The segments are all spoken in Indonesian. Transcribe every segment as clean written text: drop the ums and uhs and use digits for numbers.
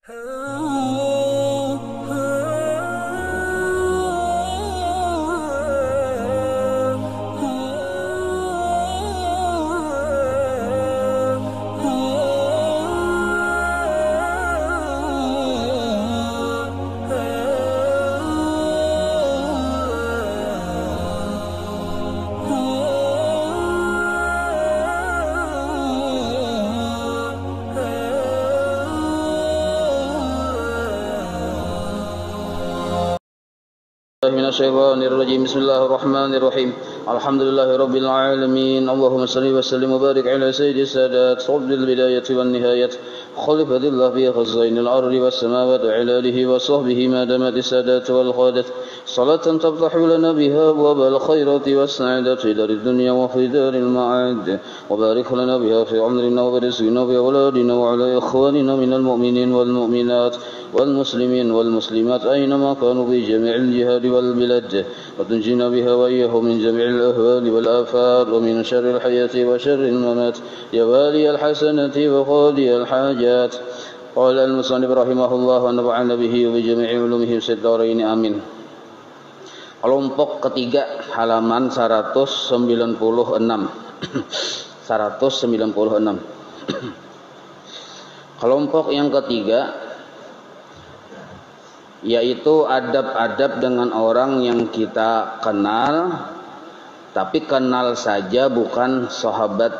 من الشيطان الرجيم. بسم الله الرحمن الرحيم. الحمد لله رب العالمين. اللهم صل وسلم وبارك على سيد السادات صد البداية والنهاية خلفة الله في خزائن الأرض والسماوات وعلى آله وصحبه ما دامت السادات والقادة صلاة تفتح لنا بها أبواب الخيرات والسعادة في دار الدنيا وفي دار المعاد وبارك لنا بها في عمرنا ورزقنا وفي أولادنا وعلى إخواننا من المؤمنين والمؤمنات والمسلمين والمسلمات أينما كانوا في جميع الجهاد والبلاد وتنجينا بها وإياهم من جميع الأهوال والآفات ومن شر الحياة وشر الممات يا والي الحسنة وقاضي الحاجات. قال المصنف رحمه الله ونفعنا به وبجميع علومه في الدارين آمين. Kelompok ketiga halaman 196 196. Kelompok yang ketiga yaitu adab-adab dengan orang yang kita kenal, tapi kenal saja, bukan sahabat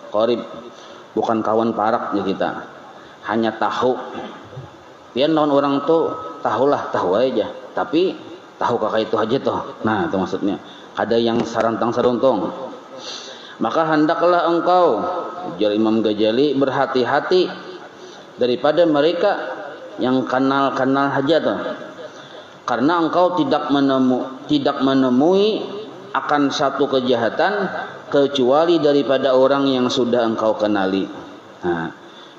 qarib, bukan kawan paraknya kita, hanya tahu. Dia non orang tuh tahu aja, tapi tahu kakak itu aja toh. Nah, itu maksudnya. Ada yang sarantang saruntung. Maka hendaklah engkau, ujar Imam Ghazali, berhati-hati daripada mereka yang kenal-kenal aja tuh. Karena engkau tidak menemui akan satu kejahatan kecuali daripada orang yang sudah engkau kenali. Nah,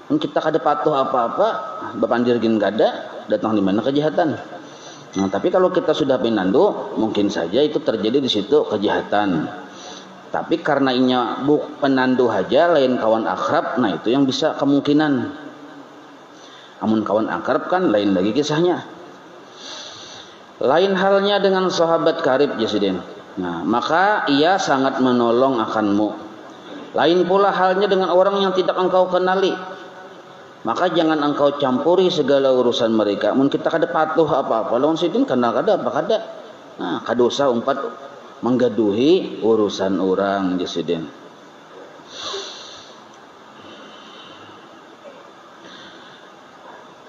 kita kada patuh apa-apa, bapandirgin kada datang di mana kejahatan. Nah, tapi kalau kita sudah pinandu, mungkin saja itu terjadi di situ kejahatan. Tapi karena inya penandu aja, lain kawan akrab, nah itu yang bisa kemungkinan. Amun kawan akrab kan lain lagi kisahnya. Lain halnya dengan sahabat karib Jasidin. Nah, maka ia sangat menolong akanmu. Lain pula halnya dengan orang yang tidak engkau kenali. Maka jangan engkau campuri segala urusan mereka. Mun kita kada patuh apa-apa lawan sidin kana kada apa kada. Nah, kada usah umpat menggaduhi urusan orang Jasidin.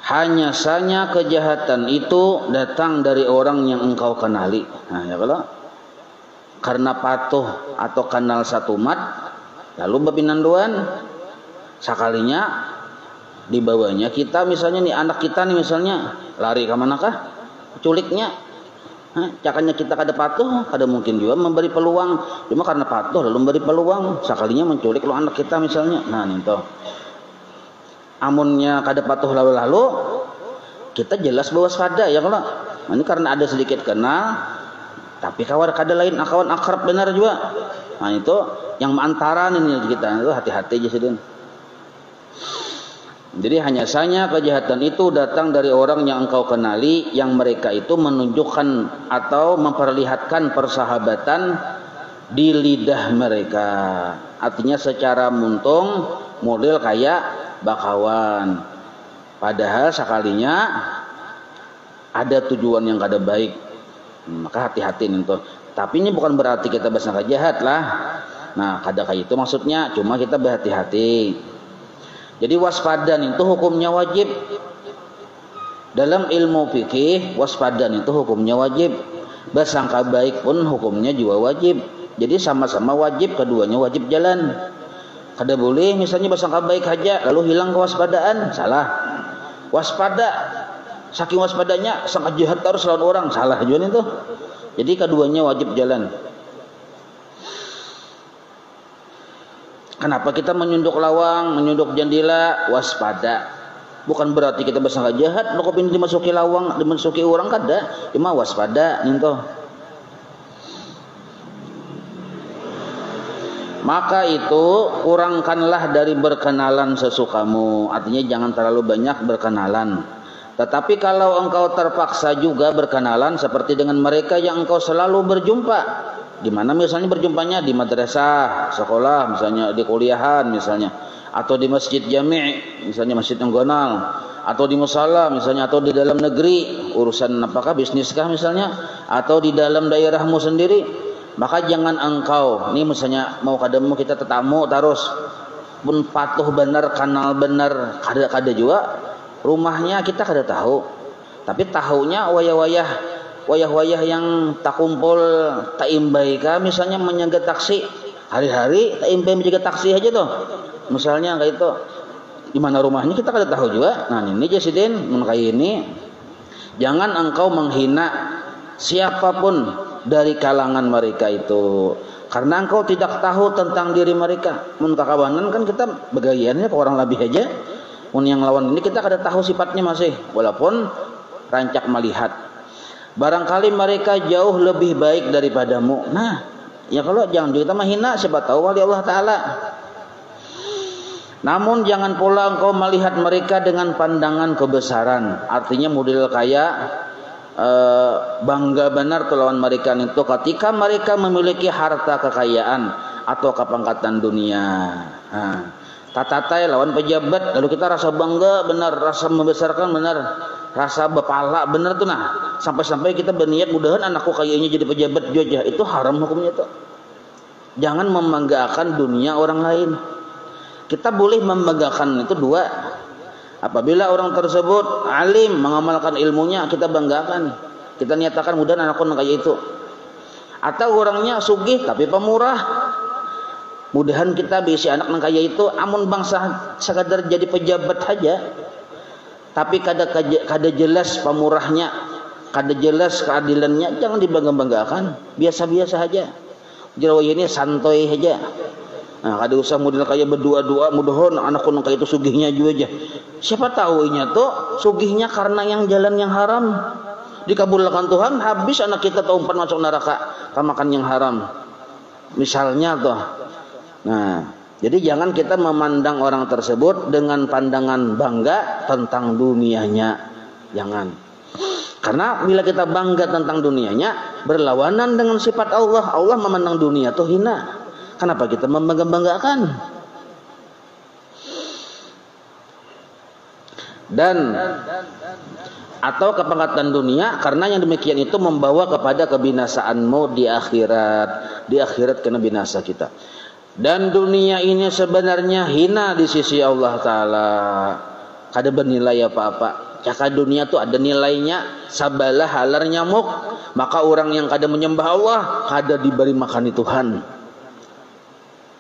Hanya saja kejahatan itu datang dari orang yang engkau kenali. Nah, ya kalau karena patuh atau kenal satu mat, lalu bapinanduan sakalinya dibawanya kita, misalnya nih anak kita nih misalnya lari ke manakah, culiknya, cakanya kita kada patuh, kada mungkin juga memberi peluang. Cuma karena patuh lalu memberi peluang, sakalinya menculik lo anak kita misalnya. Nah, nih toh. Amunnya kada patuh lalu kita jelas waspada ya kalau ini karena ada sedikit kenal, tapi kawan kada lain kawan akrab benar juga. Nah, itu yang antara ini kita itu hati-hati aja sedin. Jadi hanya saja kejahatan itu datang dari orang yang engkau kenali, yang mereka itu menunjukkan atau memperlihatkan persahabatan di lidah mereka. Artinya secara muntung model kayak bakawan. Padahal sekalinya ada tujuan yang kada baik. Maka hati-hati nih. Tapi ini bukan berarti kita bersangka jahat lah. Nah, kada kayak itu maksudnya. Cuma kita berhati-hati. Jadi waspadan itu hukumnya wajib. Dalam ilmu fikih waspadan itu hukumnya wajib. Bersangka baik pun hukumnya juga wajib. Jadi sama-sama wajib, keduanya wajib jalan. Kada boleh misalnya bersangka baik aja lalu hilang kewaspadaan, salah. Waspada, saking waspadanya sangka jahat terus lawan orang, salah juga itu. Jadi keduanya wajib jalan. Kenapa kita menyunduk lawang, menyunduk jendela? Waspada. Bukan berarti kita bersangka jahat, lo kepin dimasuki lawang, dimasuki orang kada, cuma waspada ninto. Maka itu kurangkanlah dari berkenalan sesukamu. Artinya jangan terlalu banyak berkenalan. Tetapi kalau engkau terpaksa juga berkenalan seperti dengan mereka yang engkau selalu berjumpa, di mana misalnya berjumpanya di madrasah, sekolah, misalnya di kuliahan misalnya, atau di masjid jami', misalnya masjid yang gonal, atau di musala misalnya, atau di dalam negeri, urusan apakah bisniskah misalnya, atau di dalam daerahmu sendiri, maka jangan engkau, ini misalnya mau kadamu kita tetamu terus pun patuh benar, kanal benar, kada juga rumahnya kita kada tahu, tapi tahunya wayah-wayah yang tak kumpul tak imbai ka misalnya menjaga taksi hari-hari, tak imbai menjaga taksi aja tuh misalnya kayak itu, di mana rumahnya kita kada tahu juga. Nah ini jasidin kayak ini, jangan engkau menghina siapapun dari kalangan mereka itu, karena engkau tidak tahu tentang diri mereka. Mun kakawanan kan kita begayannya ke orang lebih aja, mun yang lawan ini kita kada tahu sifatnya masih, walaupun rancak melihat barangkali mereka jauh lebih baik daripadamu. Nah ya kalau jangan kita menghina, siapa tahu wali Allah Ta'ala. Namun jangan pula engkau melihat mereka dengan pandangan kebesaran, artinya model kayak bangga benar kelawan mereka itu ketika mereka memiliki harta kekayaan atau kepangkatan dunia. Tatatai lawan pejabat, lalu kita rasa bangga benar, rasa membesarkan benar, rasa bepala benar tuh. Nah sampai-sampai kita berniat mudahan anakku kayaknya jadi pejabat juga, itu haram hukumnya tuh. Jangan membanggakan dunia orang lain. Kita boleh membanggakan itu dua. Apabila orang tersebut alim, mengamalkan ilmunya, kita banggakan, kita nyatakan mudahan anakku kayak itu. Atau orangnya sugih tapi pemurah, mudahan kita bisa anak kayak itu. Amun bangsa sekadar jadi pejabat saja, tapi kada jelas pemurahnya, kada jelas keadilannya, jangan dibangga-banggakan, biasa-biasa saja. Jero ini santai saja. Nah, kada usah model kayak berdua-dua mudahan anakku kayak itu sugihnya juga aja. Siapa tahu inya tuh sugihnya karena yang jalan yang haram. Dikabulkan Tuhan, habis anak kita terumpat masuk neraka karena makan yang haram. Misalnya tuh. Nah, jadi jangan kita memandang orang tersebut dengan pandangan bangga tentang dunianya. Jangan. Karena bila kita bangga tentang dunianya, berlawanan dengan sifat Allah. Allah memandang dunia tuh hina. Kenapa kita membangga-banggakan? Dan atau kepangkatan dunia, karena yang demikian itu membawa kepada kebinasaanmu di akhirat kena binasa kita. Dan dunia ini sebenarnya hina di sisi Allah Ta'ala, kada bernilai apa-apa. Caka dunia itu ada nilainya, sabalah halar nyamuk. Maka orang yang kada menyembah Allah, kada diberi makan Tuhan,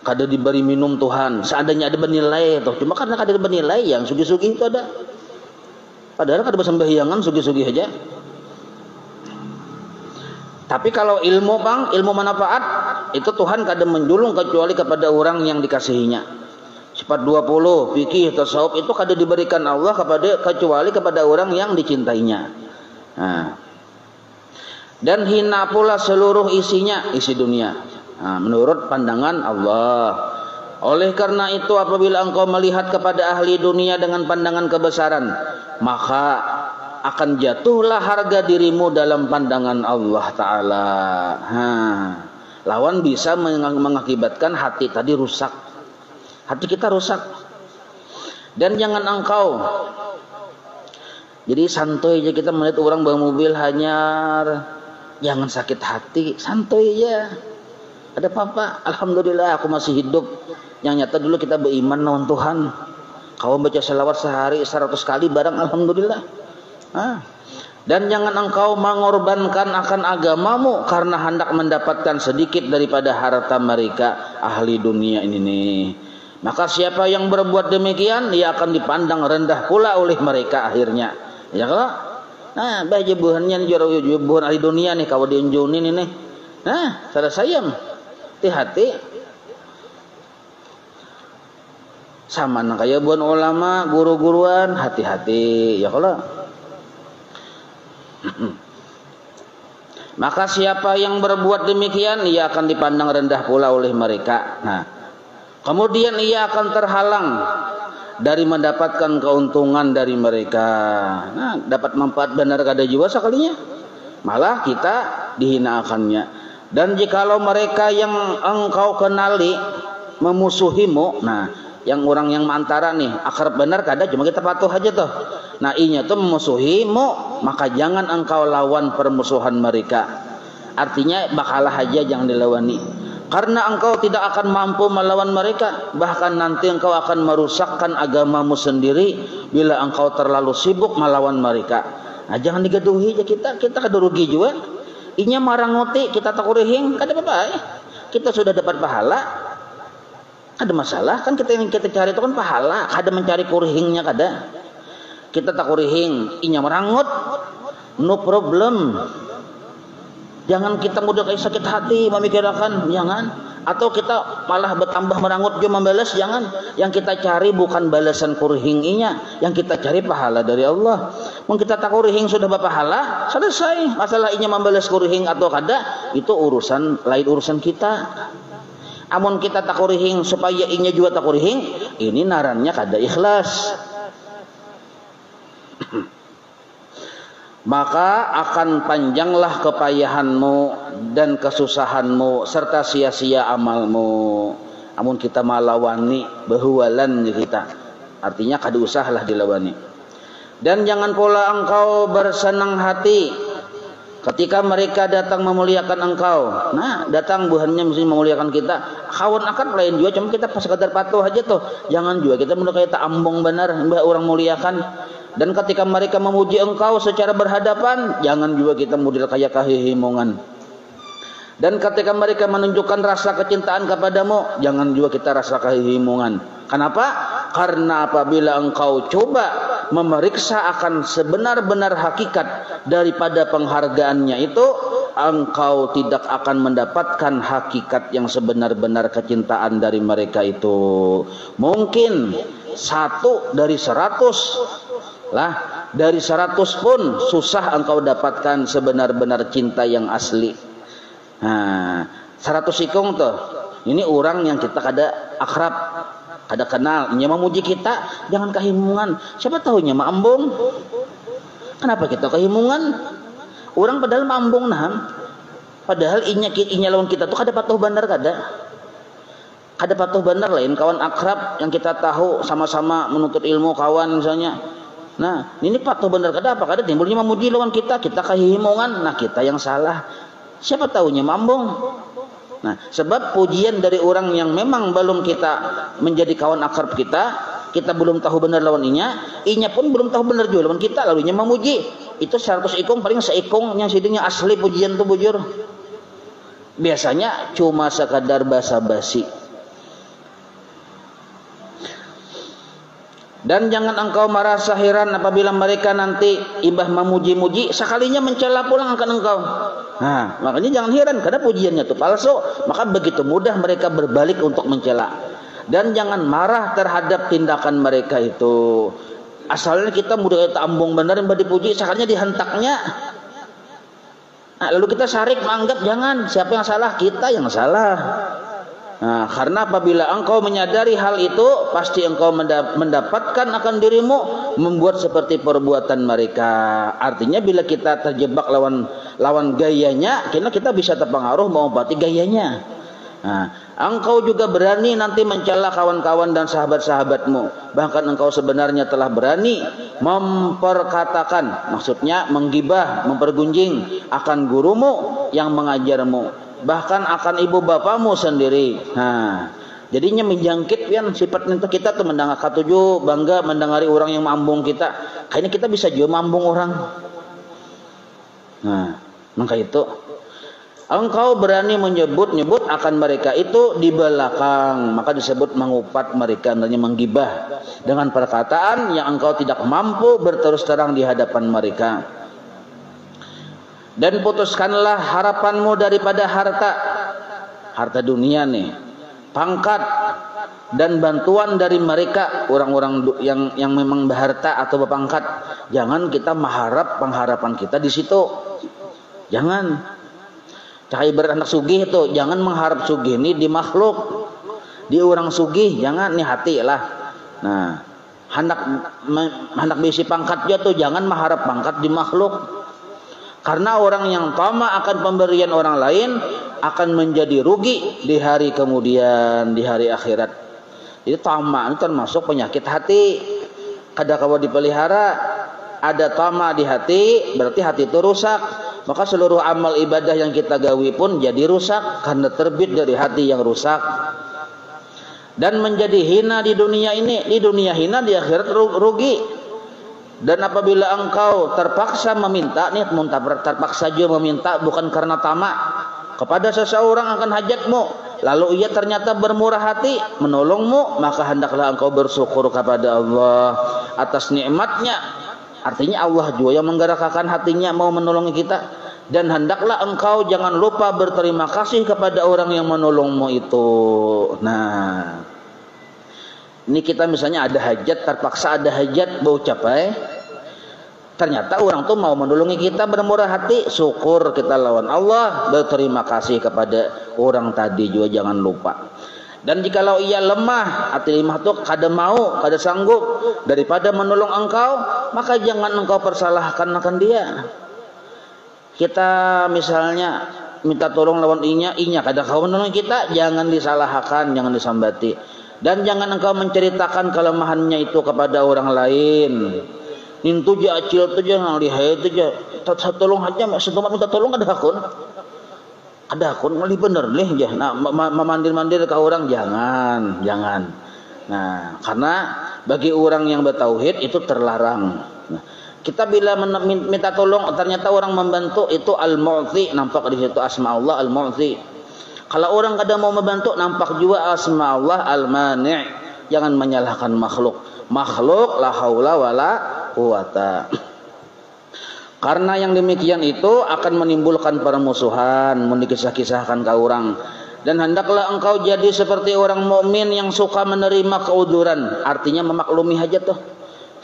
kada diberi minum Tuhan. Seadanya ada bernilai tuh, cuma karena kada bernilai yang sugi-sugi itu ada. Padahal kada bersembahyangan sugi-sugi aja. Tapi kalau ilmu bang, ilmu manfaat itu Tuhan kada menjulung kecuali kepada orang yang dikasihinya. Sifat 20 fikih tasawuf itu kada diberikan Allah kecuali kepada orang yang dicintainya. Nah. Dan hina pula seluruh isinya, isi dunia. Nah, menurut pandangan Allah. Oleh karena itu apabila engkau melihat kepada ahli dunia dengan pandangan kebesaran, maka akan jatuhlah harga dirimu dalam pandangan Allah Ta'ala. Lawan bisa mengakibatkan hati tadi rusak. Hati kita rusak. Dan jangan engkau, jadi santai aja kita melihat orang bawa mobil hanyar, jangan sakit hati, santai aja. Ada apa-apa, alhamdulillah aku masih hidup. Yang nyata dulu kita beriman lawan Tuhan. Kau baca selawat sehari 100 kali barang alhamdulillah. Dan jangan engkau mengorbankan akan agamamu karena hendak mendapatkan sedikit daripada harta mereka ahli dunia ini nih. Maka siapa yang berbuat demikian, dia akan dipandang rendah pula oleh mereka akhirnya. Ya kalau, nah baca buhannya buhan ahli dunia nih, kau diunjunin ini. Nah, salah sayang, hati-hati. Sama nah kayak buan ulama, guru-guruan, hati-hati. Ya kalau. Maka siapa yang berbuat demikian, ia akan dipandang rendah pula oleh mereka. Nah, kemudian ia akan terhalang dari mendapatkan keuntungan dari mereka. Nah, dapat manfaat benar kada juga sekalinya, malah kita dihinakannya. Dan jikalau mereka yang engkau kenali memusuhimu, nah yang orang yang antara nih akrab benar kada, cuma kita patuh aja tuh. Nah inya tuh memusuhimu, maka jangan engkau lawan permusuhan mereka. Artinya bakalah aja jangan dilawani, karena engkau tidak akan mampu melawan mereka. Bahkan nanti engkau akan merusakkan agamamu sendiri bila engkau terlalu sibuk melawan mereka. Nah jangan digaduhi aja kita kada rugi juga. Inya marang nguti kita takurihing kada apa-apa ya. Kita sudah dapat pahala, ada masalah kan. Kita yang kita cari itu kan pahala, kada mencari kurihingnya kada. Kita tak kurihing inya merangut, no problem. Jangan kita mudah kayak sakit hati memikirkan, jangan. Atau kita malah bertambah merangut juga membalas, jangan. Yang kita cari bukan balasan kurhinginya, yang kita cari pahala dari Allah. Mun kita tak kurihing sudah berpahala, selesai. Masalah inya membalas kurihing atau kada, itu urusan lain, urusan kita. Amun kita tak kurihing supaya inya juga tak kurihing, ini narannya kada ikhlas. Maka akan panjanglah kepayahanmu dan kesusahanmu serta sia-sia amalmu. Amun kita malawani behualan kita, artinya kada usahlah dilawani. Dan jangan pula engkau bersenang hati ketika mereka datang memuliakan engkau. Nah datang buhannya mesti memuliakan kita. Kawan akan lain juga, cuma kita pas sekadar patuh aja tuh. Jangan juga kita mulai kayak tak ambong benar mbak orang muliakan. Dan ketika mereka memuji engkau secara berhadapan, jangan juga kita model kayak kehihimongan. Dan ketika mereka menunjukkan rasa kecintaan kepadamu, jangan juga kita rasa kehihimongan. Kenapa? Karena apabila engkau coba memeriksa akan sebenar-benar hakikat daripada penghargaannya itu, engkau tidak akan mendapatkan hakikat yang sebenar-benar kecintaan dari mereka itu. Mungkin 1 dari 100 lah, dari 100 pun susah engkau dapatkan sebenar-benar cinta yang asli. Nah, 100 ikung tuh. Ini orang yang kita kada akrab, kada kenal, nya memuji kita, jangan kehimungan. Siapa tahunya maambung. Kenapa kita kehimungan? Orang padahal maambung nah. Padahal inya lawan kita tuh kada patuh bandar kada. Kada patuh bandar lain kawan akrab yang kita tahu sama-sama menuntut ilmu kawan misalnya. Nah, ini patuh benar kada apa kada timbulnya memuji lawan kita kehihimongan. Nah, kita yang salah. Siapa tahunya mambung. Nah, sebab pujian dari orang yang memang belum kita menjadi kawan akrab kita belum tahu benar lawan inya pun belum tahu benar juga lawan kita, lalu inya memuji. Itu 100 ikung paling seikung yang sidingnya asli pujian tuh bujur. Biasanya cuma sekadar basa-basi. Dan jangan engkau merasa heran apabila mereka nanti ibah memuji-muji sekalinya mencela pulang akan engkau. Nah, makanya jangan heran karena pujiannya itu palsu, maka begitu mudah mereka berbalik untuk mencela. Dan jangan marah terhadap tindakan mereka itu. Asalnya kita mudah tambung benar yang dipuji, sekalinya dihentaknya. Nah, lalu kita sarik menganggap jangan, siapa yang salah? Kita yang salah. Nah, karena apabila engkau menyadari hal itu, pasti engkau mendapatkan akan dirimu membuat seperti perbuatan mereka. Artinya bila kita terjebak lawan gayanya, kita bisa terpengaruh mengobati gayanya. Nah, engkau juga berani nanti mencela kawan-kawan dan sahabat-sahabatmu. Bahkan engkau sebenarnya telah berani memperkatakan, maksudnya menggibah, mempergunjing akan gurumu yang mengajarmu. Bahkan akan ibu bapamu sendiri. Nah, jadinya menjangkit kan sifat itu kita tuh mendengar katuju bangga mendengari orang yang mambung kita. Kayaknya kita bisa juga mambung orang. Nah, maka itu engkau berani menyebut-nyebut akan mereka itu di belakang, maka disebut mengupat mereka, artinya menggibah dengan perkataan yang engkau tidak mampu berterus terang di hadapan mereka. Dan putuskanlah harapanmu daripada harta dunia nih, pangkat dan bantuan dari mereka orang-orang yang memang berharta atau berpangkat. Jangan kita mengharap pengharapan kita di situ. Jangan. Cahaya beranak sugih itu, jangan mengharap sugih ini di makhluk, di orang sugih, jangan nih hati lah. Nah, hendak bisi pangkat jatuh, jangan mengharap pangkat di makhluk. Karena orang yang tamak akan pemberian orang lain akan menjadi rugi di hari kemudian, di hari akhirat. Jadi tamak itu termasuk penyakit hati. Kada kawa dipelihara, ada tamak di hati, berarti hati itu rusak. Maka seluruh amal ibadah yang kita gawi pun jadi rusak karena terbit dari hati yang rusak. Dan menjadi hina di dunia ini, di dunia hina, di akhirat rugi. Dan apabila engkau terpaksa meminta, nih terpaksa juga meminta bukan karena tamak kepada seseorang akan hajatmu, lalu ia ternyata bermurah hati menolongmu, maka hendaklah engkau bersyukur kepada Allah atas nikmatnya. Artinya Allah juga yang menggerakkan hatinya mau menolongi kita. Dan hendaklah engkau jangan lupa berterima kasih kepada orang yang menolongmu itu. Nah, ini kita misalnya ada hajat, terpaksa ada hajat bau capai. Ternyata orang tuh mau menolongi kita, bermurah hati, syukur kita lawan Allah, berterima kasih kepada orang tadi juga jangan lupa. Dan jikalau ia lemah, hati lemah tuh kada mau, kada sanggup daripada menolong engkau, maka jangan engkau persalahkan akan dia. Kita misalnya minta tolong lawan inya kada kau menolong kita, jangan disalahkan, jangan disambati. Dan jangan engkau menceritakan kelemahannya itu kepada orang lain. Nintu ja acil tu ja ngalihai tu ja. Tolong aja setempat minta tolong ada akun. Ada akun ngalih bener leh ja. Nah, memandir-mandir ke orang jangan. Nah, karena bagi orang yang bertauhid itu terlarang. Nah, kita bila minta tolong ternyata orang membantu itu al-mu'ti, nampak di situ asma Allah al-mu'ti. Kalau orang kada mau membantu, nampak juga asma Allah al-mani'. Jangan menyalahkan makhluk. Makhluk la haula wala quwata. Karena yang demikian itu akan menimbulkan permusuhan, mendikisah-kisahkan ke orang. Dan hendaklah engkau jadi seperti orang mukmin yang suka menerima keuduran. Artinya memaklumi hajat tuh.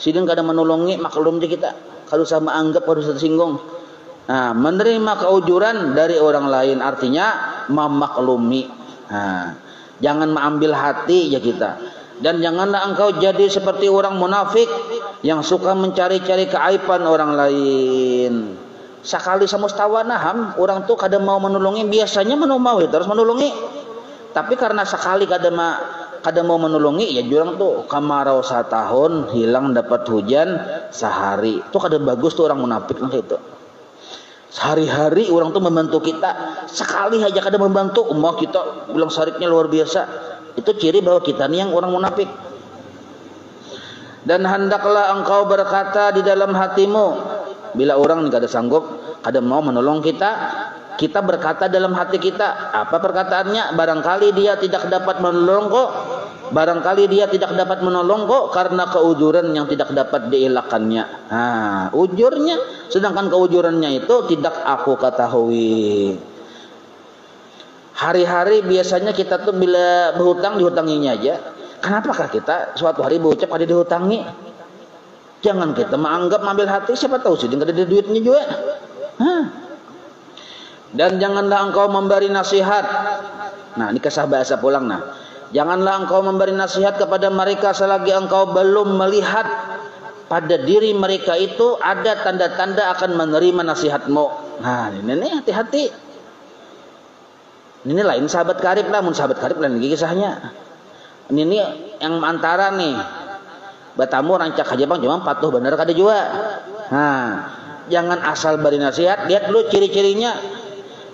Sidin kada menolongi maklum je kita. Kalau sama anggap harus tersinggung. Nah, menerima keujuran dari orang lain artinya memaklumi. Nah, jangan mengambil hati ya kita. Dan janganlah engkau jadi seperti orang munafik yang suka mencari-cari keaiban orang lain. Sekali samustawanaham orang tuh kada mau menolongi, biasanya mau terus menolongi. Tapi karena sekali kada mau menolongi ya jurang tuh kamarau setahun hilang dapat hujan sehari. Itu kada bagus tuh orang munafik nah itu. Sehari-hari orang tuh membantu kita, sekali aja kada membantu, kita bilang sariknya luar biasa. Itu ciri bahwa kita nih yang orang munafik. Dan hendaklah engkau berkata di dalam hatimu, bila orang nih kada sanggup, kada mau menolong kita, kita berkata dalam hati kita, apa perkataannya? Barangkali dia tidak dapat menolong kok. Barangkali dia tidak dapat menolong kok karena keujuran yang tidak dapat dielakkannya. Nah, ujurnya, sedangkan keujurannya itu tidak aku ketahui. Hari-hari biasanya kita tuh bila berhutang dihutanginya aja. Kenapakah kita suatu hari berucap ada dihutangi? Jangan kita menganggap mengambil hati, siapa tahu sih tidak ada duitnya juga. Dan janganlah engkau memberi nasihat. Nah, ini kisah bahasa pulang nah. Janganlah engkau memberi nasihat kepada mereka selagi engkau belum melihat pada diri mereka itu ada tanda-tanda akan menerima nasihatmu. Nah, ini hati-hati. Ini lain sahabat karib lah, mun sahabat karib lain lagi kisahnya. Ini yang antara nih. Batamu rancak aja bang, cuma patuh bener kada juga. Nah, jangan asal beri nasihat, lihat dulu ciri-cirinya.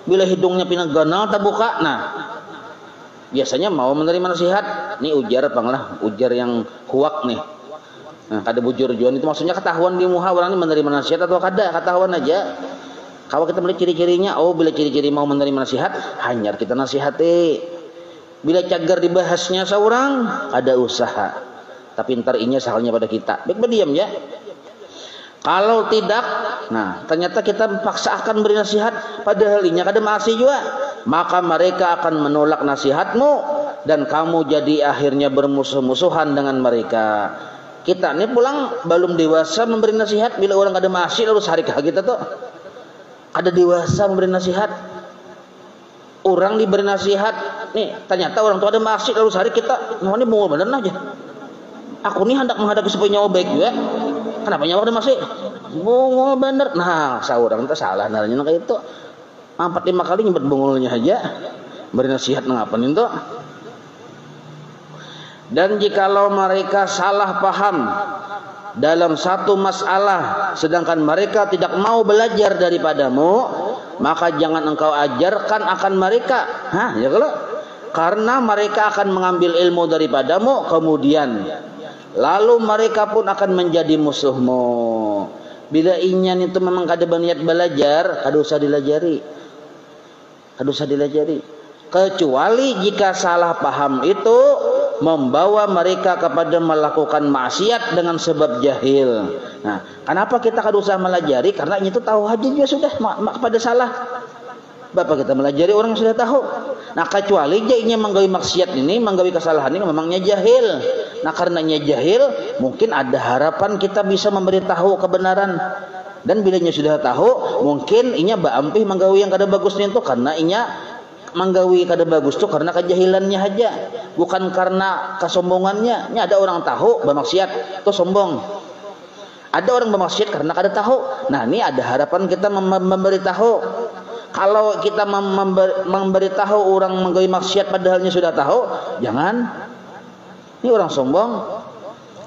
Bila hidungnya pinang ganal tak buka, nah biasanya mau menerima nasihat. Ini ujar bang lah, ujar yang huak nih. Nah, kada bujur juan itu maksudnya ketahuan di muha orang ini menerima nasihat atau kada, ketahuan aja. Kalau kita melihat ciri-cirinya, oh bila ciri-ciri mau menerima nasihat, hanyar kita nasihati. Bila cagar dibahasnya seorang, ada usaha. Tapi ntar inya sahalnya pada kita. Baik berdiam ya. Kalau tidak, nah ternyata kita paksa akan beri nasihat, padahal inya kada masih juga. Maka mereka akan menolak nasihatmu dan kamu jadi akhirnya bermusuh-musuhan dengan mereka. Kita ini pulang belum dewasa memberi nasihat, bila orang kada masih lalu sarikah kita tuh. Ada dewasa memberi nasihat. Orang diberi nasihat, nih ternyata orang tua ada masih lalu sehari kita, ini mau bener aja. Aku nih hendak menghadapi supaya nyawa baik juga. Kenapa nyawa udah masih? Bungul bener. Nah, saurang itu salah naranya kayak itu. 4-5 kali nyebut bungulnya aja. Beri nasihat ngapain itu. Dan jikalau mereka salah paham dalam satu masalah, sedangkan mereka tidak mau belajar daripadamu, maka jangan engkau ajarkan akan mereka. Ya kalau karena mereka akan mengambil ilmu daripadamu, kemudian lalu mereka pun akan menjadi musuhmu. Bila inyan itu memang kada berniat belajar, kada usah dilajari. Kada usah dilajari. Kecuali jika salah paham itu membawa mereka kepada melakukan maksiat dengan sebab jahil. Nah, kenapa kita kada usah melajari? Karena itu tahu aja dia sudah pada salah. Bapak kita melajari orang sudah tahu. Nah, kecuali jadinya menggawi maksiat ini, menggawi kesalahan ini memangnya jahil. Nah, karenanya jahil, mungkin ada harapan kita bisa memberitahu kebenaran. Dan bilanya sudah tahu, mungkin inya baampih menggawi yang kada bagusnya itu karena inya menggawi kada bagus tuh karena kejahilannya aja, bukan karena kesombongannya. Ini ada orang tahu bermaksiat itu sombong. Ada orang bermaksiat karena kada tahu. Nah, ini ada harapan kita memberitahu. Kalau kita memberitahu orang menggawi maksiat padahalnya sudah tahu, jangan. Ini orang sombong.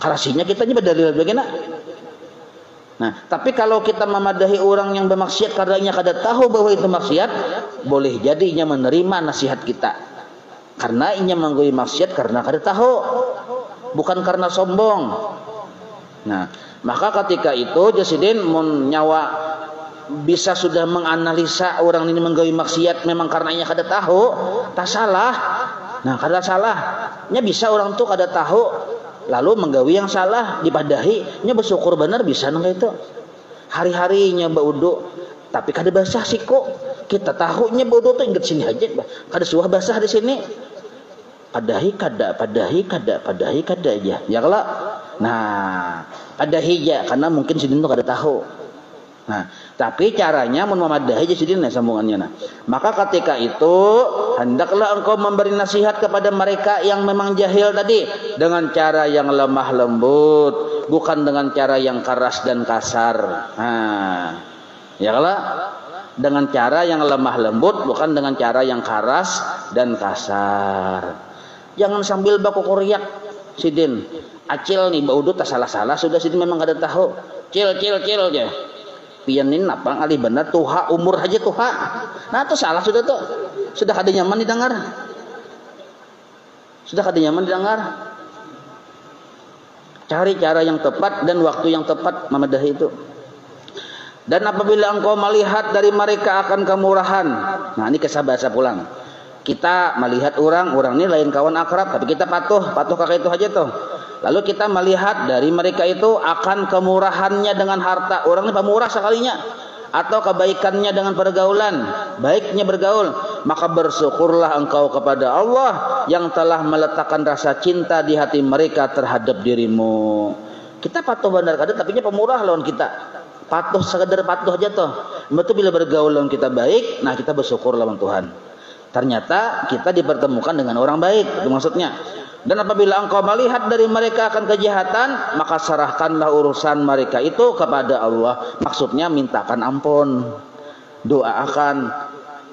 Karasinya kita ini berdalil bagaimana? Nah, tapi kalau kita memadahi orang yang bermaksiat karenanya kada tahu bahwa itu maksiat, boleh jadi inya menerima nasihat kita. Karena inya menggawi maksiat karena kada tahu, bukan karena sombong. Nah, maka ketika itu Jasidin mun nyawa bisa sudah menganalisa orang ini menggawi maksiat memang karena inya kada tahu, tak salah. Nah, kada salah. Nya bisa orang tuh kada tahu lalu menggawi yang salah dipadahi, nya bersyukur benar bisa nang itu. Hari-harinya baudu tapi kada basah siku. Kita tahunya baudu tuh ingat sini aja, kada suah basah di sini. Padahi kada aja. Ya kalau nah, padahi aja karena mungkin sidin tuh kada tahu. Nah, tapi caranya mun memadahi aja sidin sambungannya. Nah, maka ketika itu hendaklah engkau memberi nasihat kepada mereka yang memang jahil tadi dengan cara yang lemah lembut, bukan dengan cara yang keras dan kasar. Nah, ya kalau dengan cara yang lemah lembut, bukan dengan cara yang keras dan kasar. Jangan sambil baku kuriak sidin. Acil nih baudu tak salah-salah sudah sidin memang kada tahu. Cil aja. Pianin apa ngalih benar tuha umur aja tuha. Nah itu salah sudah tuh. Sudah kada nyaman didengar. Cari cara yang tepat dan waktu yang tepat memadahi itu. Dan apabila engkau melihat dari mereka akan kemurahan. Nah ini kisah bahasa pulang. Kita melihat orang ini lain kawan akrab, tapi kita patuh kakak itu aja tuh. Lalu kita melihat dari mereka itu akan kemurahannya dengan harta. Orang ini pemurah sekalinya. Atau kebaikannya dengan pergaulan. Baiknya bergaul. Maka bersyukurlah engkau kepada Allah yang telah meletakkan rasa cinta di hati mereka terhadap dirimu. Kita patuh benar kada, tapi pemurah lawan kita. Patuh sekedar patuh aja tuh. Betul bila bergaul lawan kita baik, nah kita bersyukur lawan Tuhan. Ternyata kita dipertemukan dengan orang baik, itu maksudnya. Dan apabila engkau melihat dari mereka akan kejahatan, maka serahkanlah urusan mereka itu kepada Allah. Maksudnya mintakan ampun, doakan,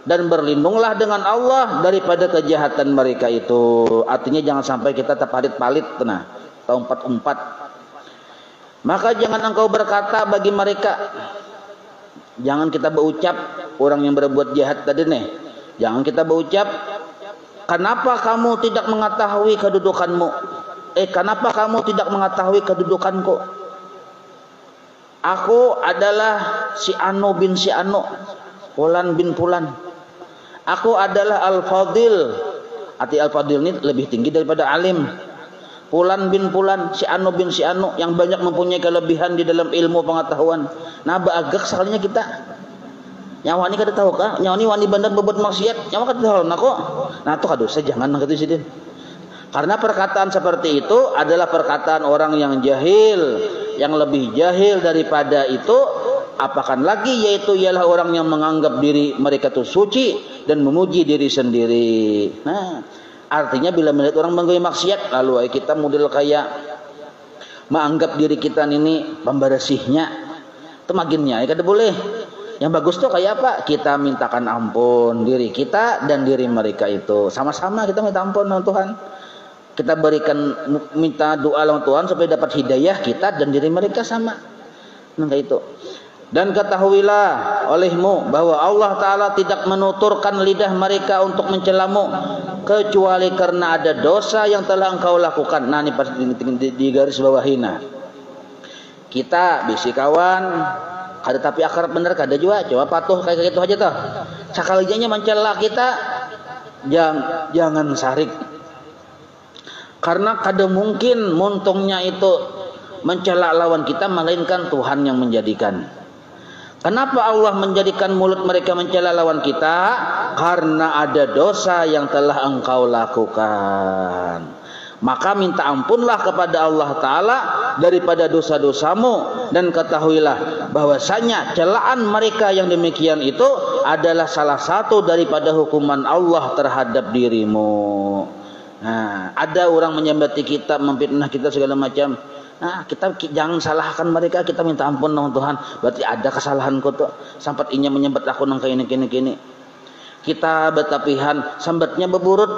dan berlindunglah dengan Allah daripada kejahatan mereka itu. Artinya jangan sampai kita terpalit-palit, nah, tahun 44. Maka jangan engkau berkata bagi mereka, jangan kita berucap orang yang berbuat jahat tadi nih. Jangan kita berucap, kenapa kamu tidak mengetahui kedudukanmu? Kenapa kamu tidak mengetahui kedudukanku? Aku adalah si Anu bin si Anu, Fulan bin Fulan. Aku adalah Al-Fadil. Arti Al-Fadil ini lebih tinggi daripada alim. Fulan bin Fulan, si Anu bin si Anu yang banyak mempunyai kelebihan di dalam ilmu pengetahuan. Nah, baagak sekalinya kita. Nyawa ini kada tahu kah? Nyawa ini wani bandar berbuat maksiat. Nyawa kada tahu nako. Nah, itu kadosa jangan gitu sidin. Karena perkataan seperti itu adalah perkataan orang yang jahil, yang lebih jahil daripada itu apakan lagi, yaitu ialah orang yang menganggap diri mereka itu suci dan memuji diri sendiri. Nah, artinya bila melihat orang menggawe maksiat, lalu kita model kayak menganggap diri kita ini pembersihnya, itu maginnya, kada boleh. Yang bagus tuh kayak apa? Kita mintakan ampun diri kita dan diri mereka itu. Sama-sama kita minta ampun sama Tuhan. Kita berikan, minta doa sama Tuhan supaya dapat hidayah kita dan diri mereka sama. Nah itu. Dan ketahuilah olehmu bahwa Allah Ta'ala tidak menuturkan lidah mereka untuk mencelamu kecuali karena ada dosa yang telah engkau lakukan. Nah ini di garis bawahina. Kita bisi kawan, ada tapi akrab bener kada juga. Coba patuh kayak gitu aja tuh. Sekalinya mencela kita, jangan sarik. Karena kada mungkin muntungnya itu mencela lawan kita, melainkan Tuhan yang menjadikan. Kenapa Allah menjadikan mulut mereka mencela lawan kita? Karena ada dosa yang telah engkau lakukan. Maka minta ampunlah kepada Allah Ta'ala daripada dosa-dosamu. Dan ketahuilah bahwasanya celaan mereka yang demikian itu adalah salah satu daripada hukuman Allah terhadap dirimu. Nah, ada orang menyembati kita, memfitnah kita segala macam. Nah, kita jangan salahkan mereka, kita minta ampun sama Tuhan. Berarti ada kesalahanku tuh. Sampai inya menyembet aku nang kini. Kita betapihan, sambatnya beburut.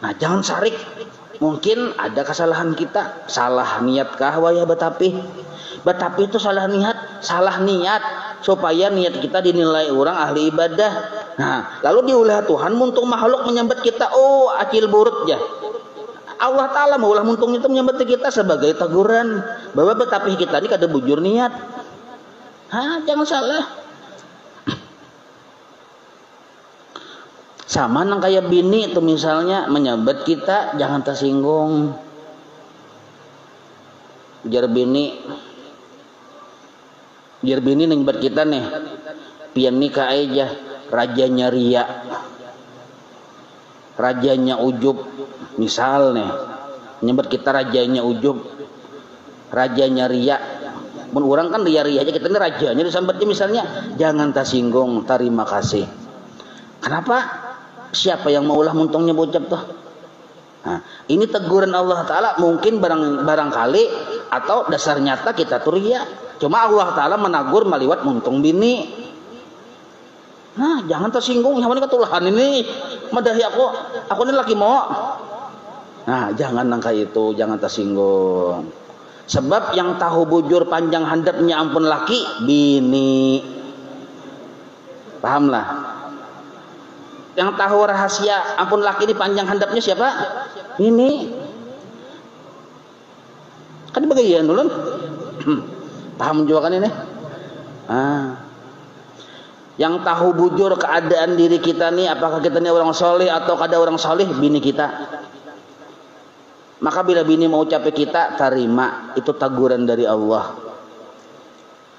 Nah, jangan sarik. Mungkin ada kesalahan kita. Salah niatkah waya betapi? Betapi itu salah niat supaya niat kita dinilai orang ahli ibadah. Nah, lalu diulah Tuhan muntung makhluk menyembet kita. Oh, acil burut ya. Allah Ta'ala maulah muntung itu menyembet kita sebagai teguran bahwa betapih kita ini kada bujur niat. Jangan salah. Sama nang kayak bini itu misalnya menyembet kita, jangan tersinggung. Biar bini menyembet kita nih, pian nikah aja, rajanya ria, rajanya ujub. Misal nih, menyebut kita rajanya ujub, rajanya ria. Mun orang kan ria-ria aja, kita ini rajanya disambetnya misalnya, jangan tersinggung, terima kasih. Kenapa? Siapa yang maulah muntungnya bocap tuh? Nah, ini teguran Allah Ta'ala mungkin barangkali atau dasar nyata kita tuh ria. Cuma Allah Ta'ala menagur meliwat muntung bini. Nah, jangan tersinggung, yang mana ketulahan ini madahi aku ini laki mau. Nah, jangan nangka itu, jangan tersinggung. Sebab yang tahu bujur panjang handapnya ampun laki, bini. Pahamlah. Yang tahu rahasia ampun laki ini panjang handapnya siapa? Bini. Kan bagian dulu. Paham juga kan ini? Yang tahu bujur keadaan diri kita nih, apakah kita ini orang soleh atau kada orang soleh, bini kita. Maka bila bini mau capek kita, terima. Itu teguran dari Allah.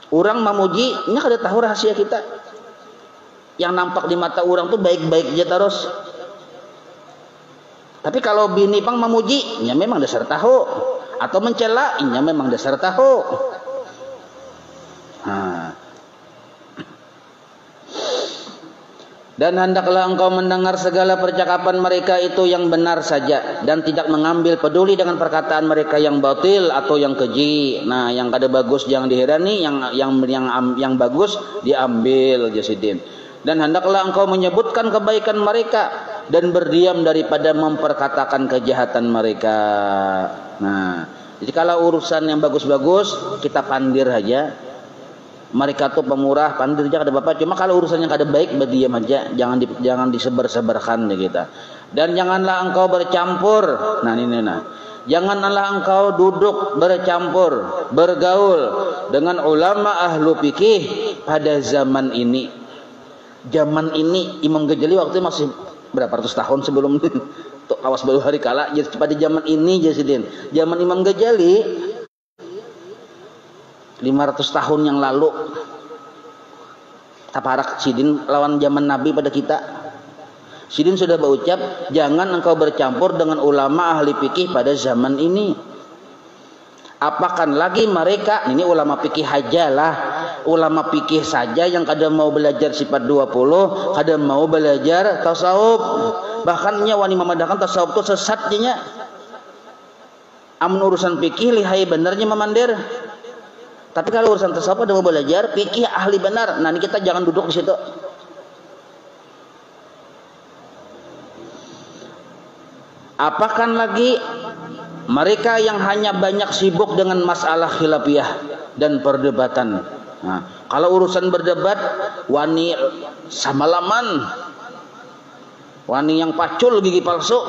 Orang memuji, ini kada tahu rahasia kita. Yang nampak di mata orang tuh baik-baik aja terus. Tapi kalau bini pang memuji, ya memang dasar tahu. Atau mencela, ya memang dasar tahu. Dan hendaklah engkau mendengar segala percakapan mereka itu yang benar saja, dan tidak mengambil peduli dengan perkataan mereka yang batil atau yang keji. Nah, yang kada bagus jangan dihirani, yang bagus diambil, Jasidin. Dan hendaklah engkau menyebutkan kebaikan mereka dan berdiam daripada memperkatakan kejahatan mereka. Nah, jadi kalau urusan yang bagus-bagus kita pandir aja. Mereka tuh pemurah, pandir aja kada apa-apa. Cuma kalau urusannya kada baik, berdiam aja, jangan disebar-sebarkan kita. Dan janganlah engkau bercampur. Nah ini janganlah engkau duduk bercampur, bergaul dengan ulama ahlu fikih pada zaman ini. Zaman ini Imam Ghazali waktu masih berapa ratus tahun sebelum awas baru hari kala. Jadi pada zaman ini Jasidin, zaman Imam Ghazali 500 tahun yang lalu, taparak Sidin lawan zaman Nabi pada kita. Sidin sudah berucap, jangan engkau bercampur dengan ulama ahli fikih pada zaman ini. Apakan lagi mereka, ini ulama fikih aja lah, ulama fikih saja yang kada mau belajar sifat 20, kada mau belajar tasawuf. Bahkan wani memadahkan tasawuf itu sesatnya. Amun urusan fikih lihai benernya memandir. Tapi kalau urusan tasawuf ada mau belajar fikih ahli benar. Nah, ini kita jangan duduk di situ. Apakan lagi mereka yang hanya banyak sibuk dengan masalah khilafiyah dan perdebatan. Nah, kalau urusan berdebat wani samalaman, wani yang pacul gigi palsu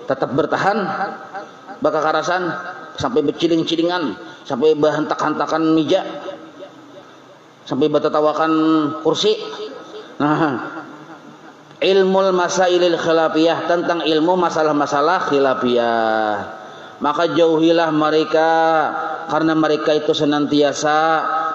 tetap bertahan bakakarasan sampai berciling-cilingan, sampai berhentak-hentakan meja, sampai bertatawakan kursi. Nah, ilmu masailil khilafiyah, tentang ilmu masalah-masalah khilafiyah, maka jauhilah mereka, karena mereka itu senantiasa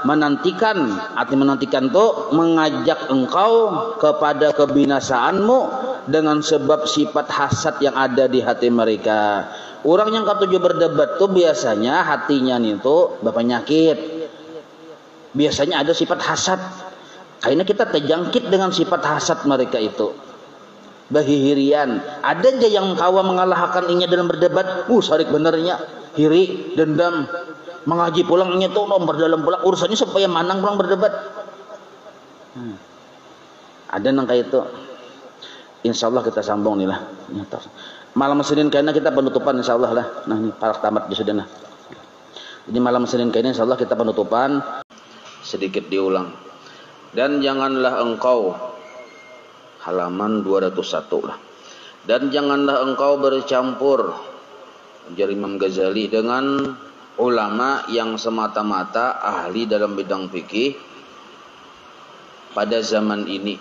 menantikan, arti menantikan tuh mengajak engkau kepada kebinasaanmu dengan sebab sifat hasad yang ada di hati mereka. Orang yang ketujuh berdebat tuh biasanya hatinya nih tuh berpenyakit, biasanya ada sifat hasad. Kayaknya kita terjangkit dengan sifat hasad mereka itu. Bahihirian. Ada aja yang kawa mengalahkan inya dalam berdebat. Sarik benernya. Hiri, dendam. Mengaji pulang inya tuh nomor dalam pulang. Urusannya supaya manang pulang berdebat. Ada yang kayak itu. Insya Allah kita sambung nih lah. Malam Senin kayaknya kita penutupan insya Allah lah. Nah ini parak tamat di sudah. Jadi malam Senin kayaknya insya Allah kita penutupan. Sedikit diulang. Dan janganlah engkau, halaman 201 lah. Dan janganlah engkau bercampur, ujar Imam Ghazali, dengan ulama yang semata-mata ahli dalam bidang fikih pada zaman ini.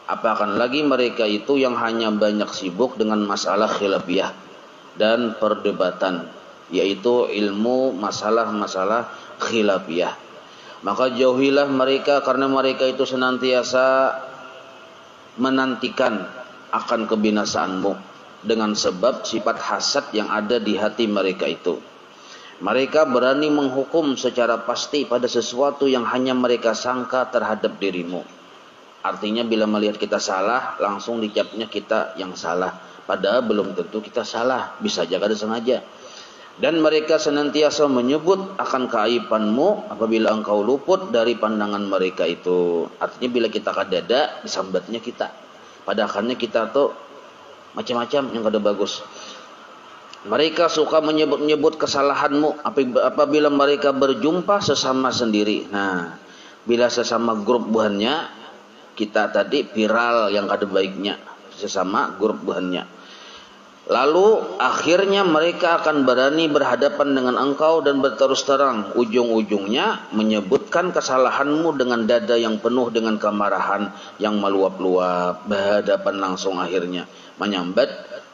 Apakah lagi mereka itu yang hanya banyak sibuk dengan masalah khilafiyah dan perdebatan, yaitu ilmu masalah-masalah khilafiyah. Maka jauhilah mereka, karena mereka itu senantiasa menantikan akan kebinasaanmu dengan sebab sifat hasad yang ada di hati mereka itu. Mereka berani menghukum secara pasti pada sesuatu yang hanya mereka sangka terhadap dirimu. Artinya bila melihat kita salah, langsung dicapnya kita yang salah, padahal belum tentu kita salah, bisa aja kada sengaja. Dan mereka senantiasa menyebut akan keaibanmu apabila engkau luput dari pandangan mereka itu. Artinya bila kita kadada, disambatnya kita. Padahalnya kita tuh macam-macam yang kada bagus. Mereka suka menyebut-nyebut kesalahanmu apabila mereka berjumpa sesama sendiri. Nah, bila sesama grup buhannya, kita tadi viral yang kada baiknya sesama grup buhannya. Lalu akhirnya mereka akan berani berhadapan dengan engkau dan berterus terang, ujung-ujungnya menyebutkan kesalahanmu dengan dada yang penuh dengan kemarahan yang meluap-luap. Berhadapan langsung akhirnya menyambat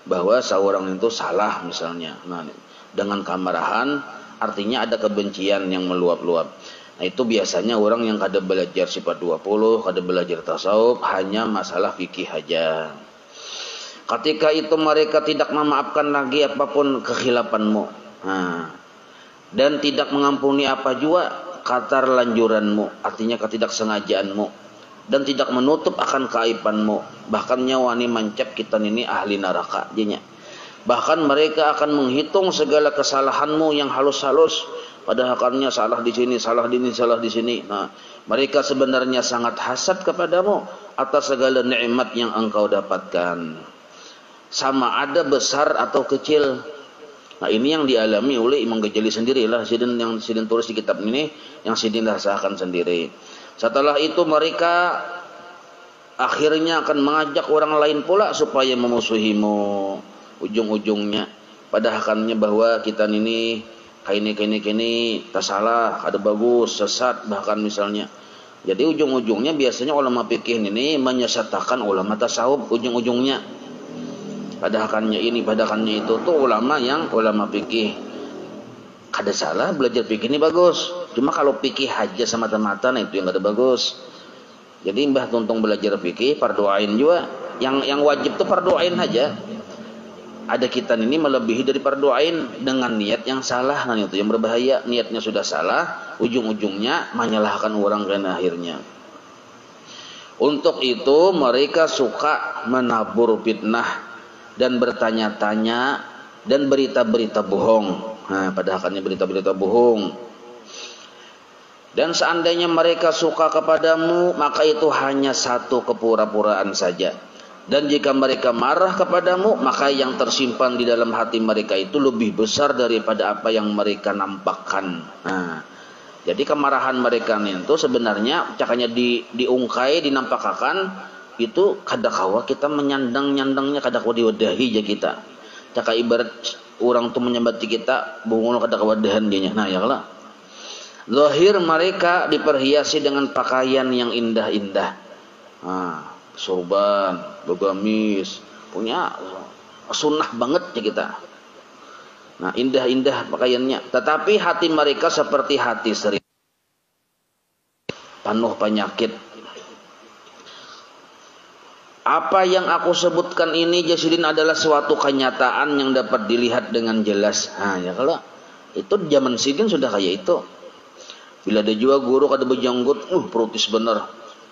bahwa seorang itu salah misalnya. Nah, dengan kemarahan artinya ada kebencian yang meluap-luap. Nah, itu biasanya orang yang kada belajar sifat 20, kada belajar tasawuf, hanya masalah fikih aja. Ketika itu mereka tidak memaafkan lagi apapun kekhilafanmu, dan tidak mengampuni apa juga katar lanjuranmu, artinya ketidaksengajaanmu, dan tidak menutup akan keaibanmu. Bahkan nyawani mancap kita ini ahli neraka jenya. Bahkan mereka akan menghitung segala kesalahanmu yang halus-halus, padahal akannya salah di sini, salah di sini, salah di sini. Nah, mereka sebenarnya sangat hasad kepadamu atas segala nikmat yang engkau dapatkan, sama ada besar atau kecil. Nah, ini yang dialami oleh Imam Ghazali sendirilah, yang sidin tulis di kitab ini, yang sidin rasakan sendiri. Setelah itu mereka akhirnya akan mengajak orang lain pula supaya memusuhimu. Ujung-ujungnya padahalnya bahwa kita ini kini tak salah, ada bagus, sesat bahkan misalnya. Jadi ujung-ujungnya biasanya ulama fikih ini menyesatkan ulama tasawuf ujung-ujungnya. Padahalnya ini, padahalnya itu tuh ulama fikih. Kada salah belajar fikih ini bagus. Cuma kalau fikih aja semata-mata, nah itu yang kada bagus. Jadi mbah tuntung belajar fikih fardu ain juga. Yang wajib tuh fardu ain aja. Ada kita ini melebihi dari fardu ain dengan niat yang salah, nah itu yang berbahaya. Niatnya sudah salah, ujung-ujungnya menyalahkan orang kan akhirnya. Untuk itu mereka suka menabur fitnah dan bertanya-tanya dan berita-berita bohong. Nah, pada hakikatnya berita-berita bohong. Dan seandainya mereka suka kepadamu, maka itu hanya satu kepura-puraan saja. Dan jika mereka marah kepadamu, maka yang tersimpan di dalam hati mereka itu lebih besar daripada apa yang mereka nampakkan. Nah, jadi kemarahan mereka itu sebenarnya cakanya diungkai, dinampakkan itu kadakawa kita menyandang-nyandangnya kadakawa diwadahi aja kita. Caka ibarat orang tuh menyambati kita bungul kadakawa dahan dia. Nah, ya Allah. Zahir mereka diperhiasi dengan pakaian yang indah-indah. Nah, sorban, begamis, punya sunnah banget ya kita. Nah, indah-indah pakaiannya, tetapi hati mereka seperti hati seri, penuh penyakit. Apa yang aku sebutkan ini Jasidin adalah suatu kenyataan yang dapat dilihat dengan jelas. Nah, ya kalau itu zaman sidin sudah kayak itu. Bila ada juga guru kada berjanggut, protes bener.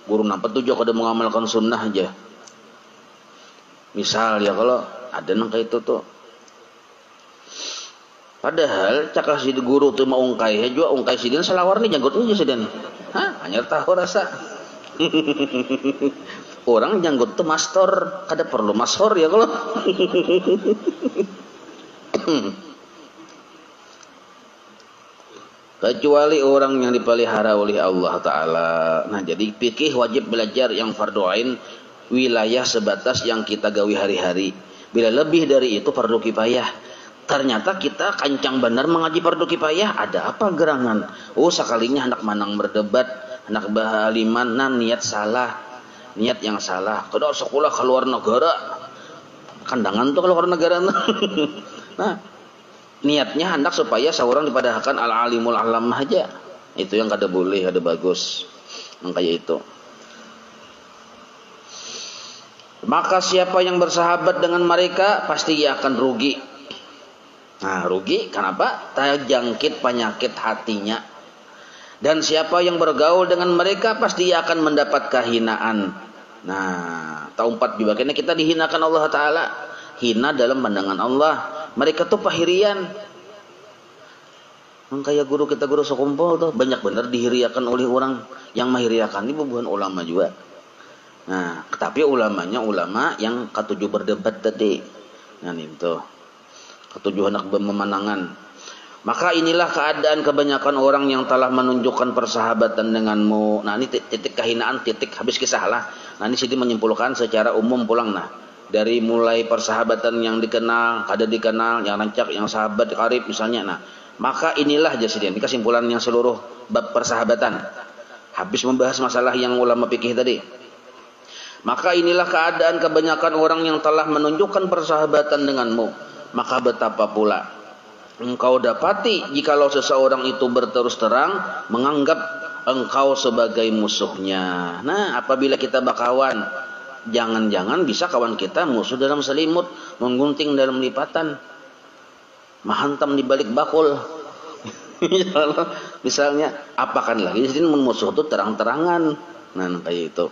Guru nampak tuh juga kada mengamalkan sunnah aja. Misal ya kalau ada nang kayak itu tuh. Padahal cakap si guru tuh mau ungkai juga ungkai sidin selawar nih janggutnya sidin. Hah, hanya tahu rasa. Orang janggut tuh master, kada perlu master ya kalau. Kecuali orang yang dipelihara oleh Allah Ta'ala. Nah, jadi fikih wajib belajar yang fardu ain, wilayah sebatas yang kita gawi hari-hari. Bila lebih dari itu fardu kifayah. Ternyata kita kancang benar mengaji fardu kifayah, ada apa gerangan? Oh, sekalinya hendak manang berdebat, hendak bahaliman, nah niat salah. Niat yang salah. Kada sekolah keluar negara. Kandangan tuh keluar negara. Nah, niatnya hendak supaya seorang dipadahkan al-alimul alam aja. Itu yang kada boleh, kada bagus. Yang kayak itu. Maka siapa yang bersahabat dengan mereka pasti ia akan rugi. Nah, rugi kenapa? Terjangkit penyakit hatinya. Dan siapa yang bergaul dengan mereka pasti ia akan mendapat kehinaan. Nah, taumpat juga karena kita dihinakan Allah Ta'ala. Hina dalam pandangan Allah. Mereka tuh pahirian. Kayak guru kita guru sekumpul tuh banyak benar dihiriakan oleh orang yang mahiriakan ini bukan ulama juga. Nah, tapi ulamanya ulama yang ketujuh berdebat tadi. Nah, itu ketujuh anak memenangan. Maka inilah keadaan kebanyakan orang yang telah menunjukkan persahabatan denganmu. Nah, ini titik kehinaan, titik habis kisah lah. Nah, ini sini menyimpulkan secara umum pulang nah. Dari mulai persahabatan yang dikenal, kada dikenal, yang rancak, yang sahabat karib misalnya. Nah, maka inilah Jasidin, ini kesimpulan yang seluruh bab persahabatan. Habis membahas masalah yang ulama fikih tadi. Maka inilah keadaan kebanyakan orang yang telah menunjukkan persahabatan denganmu. Maka betapa pula engkau dapati jikalau seseorang itu berterus terang menganggap engkau sebagai musuhnya. Nah, apabila kita berkawan, jangan-jangan bisa kawan kita musuh dalam selimut, menggunting dalam lipatan, menghantam di balik bakul. Misalnya, apakan lagi jadi musuh itu terang-terangan. Nah, kayak itu.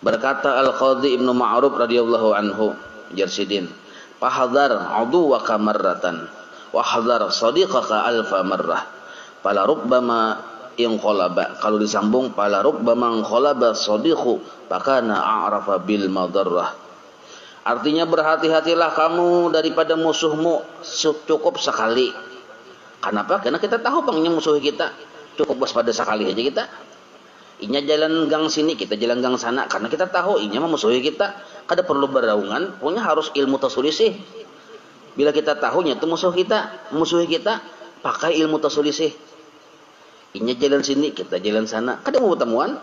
Berkata Al-Qadhi Ibnu Ma'ruf radhiyallahu anhu, Jarsidin, "Fahdhar aduwaka marratan wa hadhar sadiqaka alfa marrah." Fala rubbama inqalaba. Kalau disambung fala rubbama inqalaba sadiqu fakana a'rafa bil madarrah. Artinya berhati-hatilah kamu daripada musuhmu cukup sekali. Kenapa? Karena kita tahu pangnya musuh kita. Cukup waspada sekali aja kita. Inya jalan gang sini, kita jalan gang sana. Karena kita tahu inya memusuhi kita. Kada perlu beraungan, punya harus ilmu tasulisih. Bila kita tahunya itu musuhi kita, pakai ilmu tasulisih. Inya jalan sini, kita jalan sana. Kada mau bertemuan.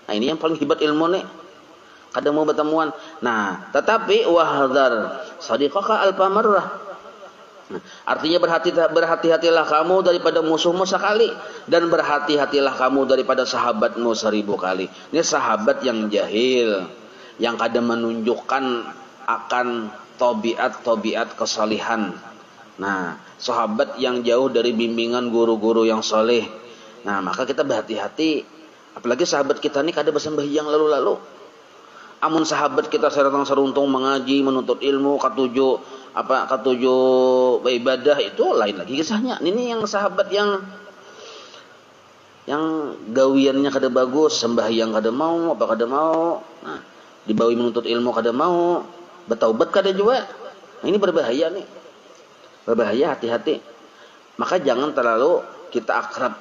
Nah, ini yang paling hebat ilmu nih. Kada mau bertemuan. Nah, tetapi wahdar sadiqaka alfa marrah. Nah, artinya berhati-hatilah kamu daripada musuhmu sekali, dan berhati-hatilah kamu daripada sahabatmu 1000 kali. Ini sahabat yang jahil, yang kada menunjukkan akan tobiat kesalihan. Nah, sahabat yang jauh dari bimbingan guru-guru yang soleh. Nah, maka kita berhati-hati. Apalagi sahabat kita ini kada bersembahyang lalu-lalu. Amun sahabat kita seruntung mengaji, menuntut ilmu, katuju apa ketujuh ibadah itu lain lagi kisahnya. Ini yang sahabat yang gawiannya kada bagus, sembahyang kada mau, apa kada mau. Nah, dibawi menuntut ilmu kada mau, bertaubat kada juga. Nah, ini berbahaya nih. Berbahaya, hati-hati. Maka jangan terlalu kita akrab.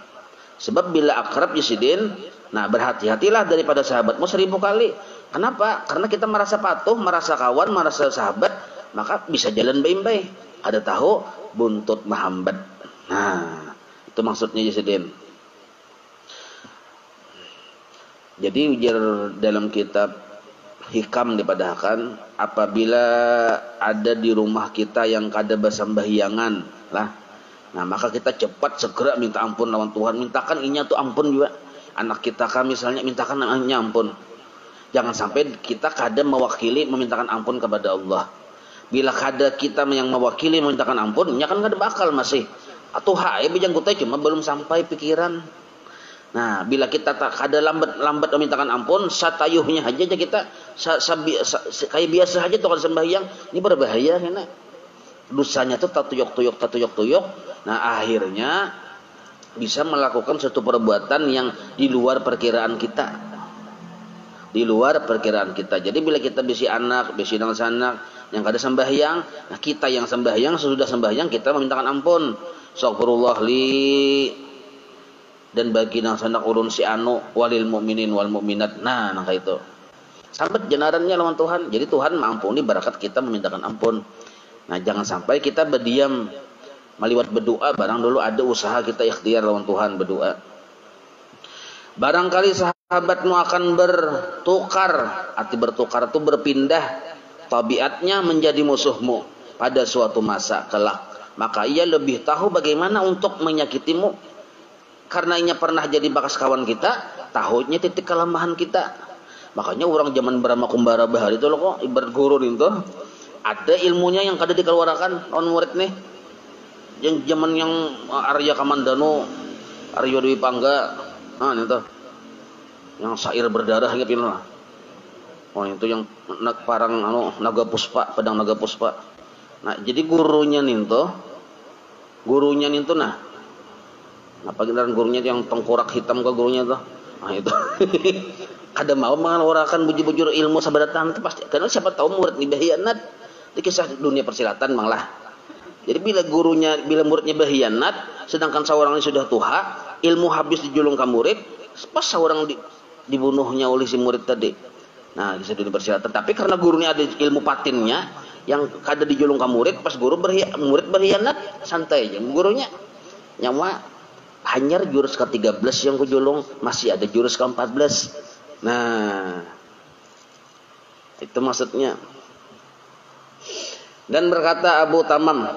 Sebab bila akrab Yasidin, nah berhati-hatilah daripada sahabatmu 1000 kali. Kenapa? Karena kita merasa patuh, merasa kawan, merasa sahabat, maka bisa jalan baik-baik. Ada tahu buntut mahambat. Nah, itu maksudnya Yasidin. Jadi ujar dalam kitab Hikam dipadahkan, apabila ada di rumah kita yang kada basambahyangan lah, nah maka kita cepat segera minta ampun lawan Tuhan. Mintakan inya tuh ampun juga. Anak kita kan misalnya mintakan inya ampun. Jangan sampai kita kada mewakili memintakan ampun kepada Allah. Bila kada kita yang mewakili memintakan ampun, inya kan kada bakal masih. Atau hae bijang kutai cuma belum sampai pikiran. Nah, bila kita tak ada lambat memintakan ampun, satayuhnya aja kita kayak biasa aja tuh kalau sembahyang, ini berbahaya kena. Dosanya tuh tatuyuk. Nah, akhirnya bisa melakukan suatu perbuatan yang di luar perkiraan kita. Di luar perkiraan kita. Jadi bila kita bisi anak, bisi dengan sanak yang kada sembahyang, nah kita yang sembahyang, sesudah sembahyang kita memintakan ampun. Astagfirullah li dan bagi nang sanak urun si anu walil mukminin wal mukminat. Nah, nangka itu. Sampai jenarannya lawan Tuhan. Jadi Tuhan mengampuni barakat kita memintakan ampun. Nah, jangan sampai kita berdiam meliwat berdoa, barang dulu ada usaha kita ikhtiar lawan Tuhan berdoa. Barangkali sahabatmu akan bertukar, arti bertukar itu berpindah tabiatnya menjadi musuhmu pada suatu masa kelak. Maka ia lebih tahu bagaimana untuk menyakitimu. Karena ia pernah jadi bekas kawan kita, tahunya titik kelemahan kita. Makanya orang zaman Brahma Kumbara Bahari itu loh kok ibarat guru itu ada ilmunya yang kada dikeluarkan lawan murid nih. Yang zaman yang Arya Kamandano, Arya Dewi Pangga, nah itu yang syair berdarah gitu lah. Oh itu yang parang naga puspa, pedang naga puspa. Nah jadi gurunya ninto nah. Apa giliran gurunya yang tengkorak hitam ke gurunya tuh. Nah itu. Kada mau mengeluarkan bujur-bujur ilmu sabadatan itu pasti. Karena siapa tahu murid ni bahianat di kisah dunia persilatan manglah. Jadi bila muridnya bahianat, sedangkan seorang ini sudah tuha, ilmu habis dijulung ke murid, pas seorang dibunuhnya oleh si murid tadi. Nah, kisah dunia persilatan. Tapi karena gurunya ada ilmu patinnya yang kada dijulung ke murid, pas murid berkhianat, santai aja gurunya. Nyawa hanyar jurus ke-13 yang kujulung, masih ada jurus ke-14. Nah, itu maksudnya. Dan berkata Abu Tamam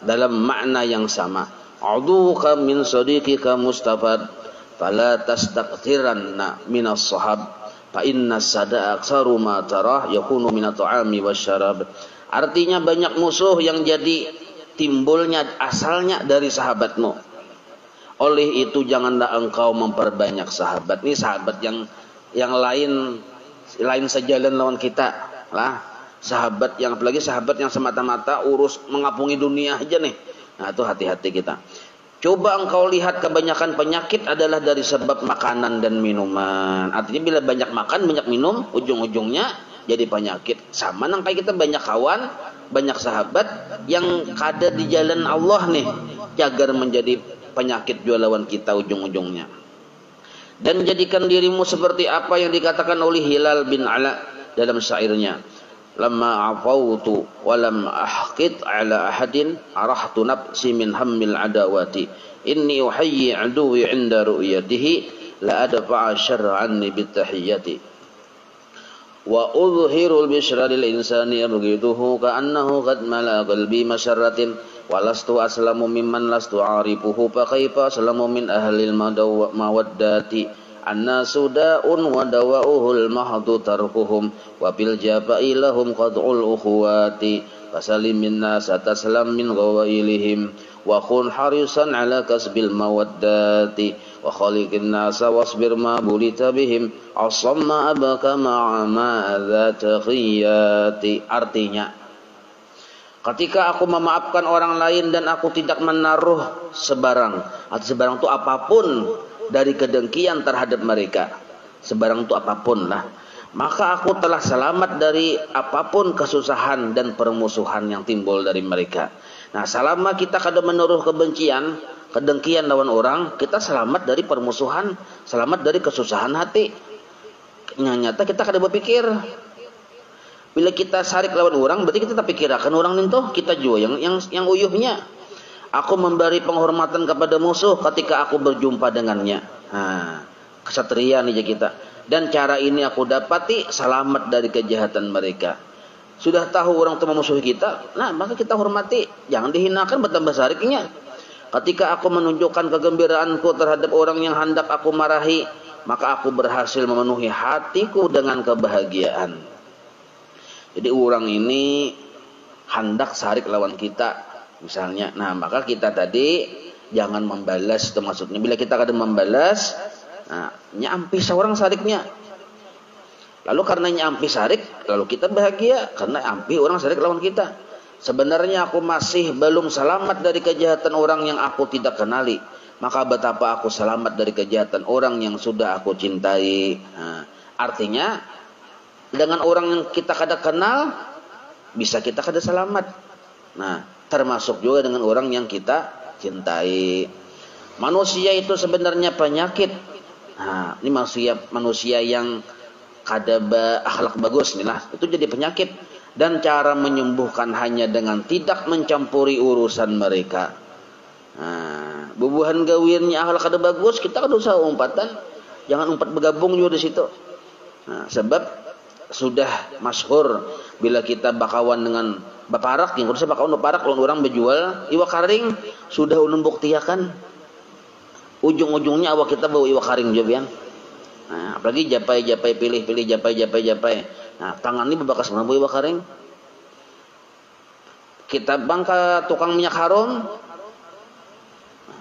dalam makna yang sama, "A'udzuka min sadiqika mustafad, fala tastaqtiranna minas sahab, fa inna sada aktsaru ma tarah yakunu minat ta'ami wasyarab." Artinya banyak musuh yang jadi timbulnya asalnya dari sahabatmu. Oleh itu janganlah engkau memperbanyak sahabat. Ini sahabat yang lain sejalan lawan kita lah. Sahabat yang apalagi sahabat yang semata-mata urus mengapungi dunia aja nih. Nah itu hati-hati kita. Coba engkau lihat kebanyakan penyakit adalah dari sebab makanan dan minuman. Artinya bila banyak makan, banyak minum, ujung-ujungnya jadi penyakit. Sama nang kayak kita banyak kawan, banyak sahabat yang kada di jalan Allah nih, jagar menjadi penyakit jual lawan kita ujung-ujungnya. Dan jadikan dirimu seperti apa yang dikatakan oleh Hilal bin Ala dalam syairnya, lamma afautu walam ahqit ala ahadin arahtu nafsi min hammil adawati inni uhayyi aduwi inda ru'yatihi la adfa'a syarra anni bitahiyyati wa udhhirul bishra lil insani abghiduhu ka'annahu qad mala qalbi masyarratin walastu aslamu mimman lastu arifuhu fa kaifa aslamu min ahlil mawaddati annasu da'un wa dawa'uhul mahdu tarkuhum wa bil jaba'i lahum qad'ul ukhuwati fasalim minna sataslam min ghawailihim wa kun harisan ala kasbil mawaddati wa khaliqin nasa wasbir ma bulita bihim asamma abaka ma'a ma dzata khiyati. Artinya Ketika aku memaafkan orang lain dan aku tidak menaruh sebarang, atau sebarang itu apapun dari kedengkian terhadap mereka, sebarang itu apapun lah, maka aku telah selamat dari apapun kesusahan dan permusuhan yang timbul dari mereka. Nah, selama kita kada menaruh kebencian, kedengkian lawan orang, kita selamat dari permusuhan, selamat dari kesusahan hati. Nyata kita kada berpikir. Bila kita sarik lawan orang, berarti kita tak pikirkan orang itu, kita juga yang uyuhnya. Aku memberi penghormatan kepada musuh ketika aku berjumpa dengannya. Nah, kesatria nih kita. Dan cara ini aku dapati selamat dari kejahatan mereka. Sudah tahu orang itu memusuhi kita, nah maka kita hormati, jangan dihinakan bertambah sariknya. Ketika aku menunjukkan kegembiraanku terhadap orang yang hendak aku marahi, maka aku berhasil memenuhi hatiku dengan kebahagiaan. Jadi orang ini hendak sarik lawan kita misalnya. Nah, maka kita tadi jangan membalas, itu maksudnya. Bila kita kada membalas, nah, nyampi seorang sariknya. Lalu karena nyampi sarik, lalu kita bahagia karena nyampi orang sarik lawan kita. Sebenarnya aku masih belum selamat dari kejahatan orang yang aku tidak kenali. Maka betapa aku selamat dari kejahatan orang yang sudah aku cintai. Nah, artinya dengan orang yang kita kada kenal bisa kita kada selamat. Nah, termasuk juga dengan orang yang kita cintai. Manusia itu sebenarnya penyakit. Nah, ini manusia yang kada akhlak bagus nih lah, itu jadi penyakit. Dan cara menyembuhkan hanya dengan tidak mencampuri urusan mereka. Nah, bubuhan gawirnya akhlak kada bagus, kita kada usah umpatan. Jangan umpat bergabung juga di situ. Nah, sebab sudah masyhur bila kita bakawan dengan baparak, yang kudu bakawan baparak lawan orang berjual iwak karing, sudah ulun buktiakan ujung-ujungnya awak kita bawa iwak karing juga. Nah, apalagi japai-japai pilih-pilih japai. Nah, tangan ini bebakas mana bawa iwak karing. Kita bangka tukang minyak harum,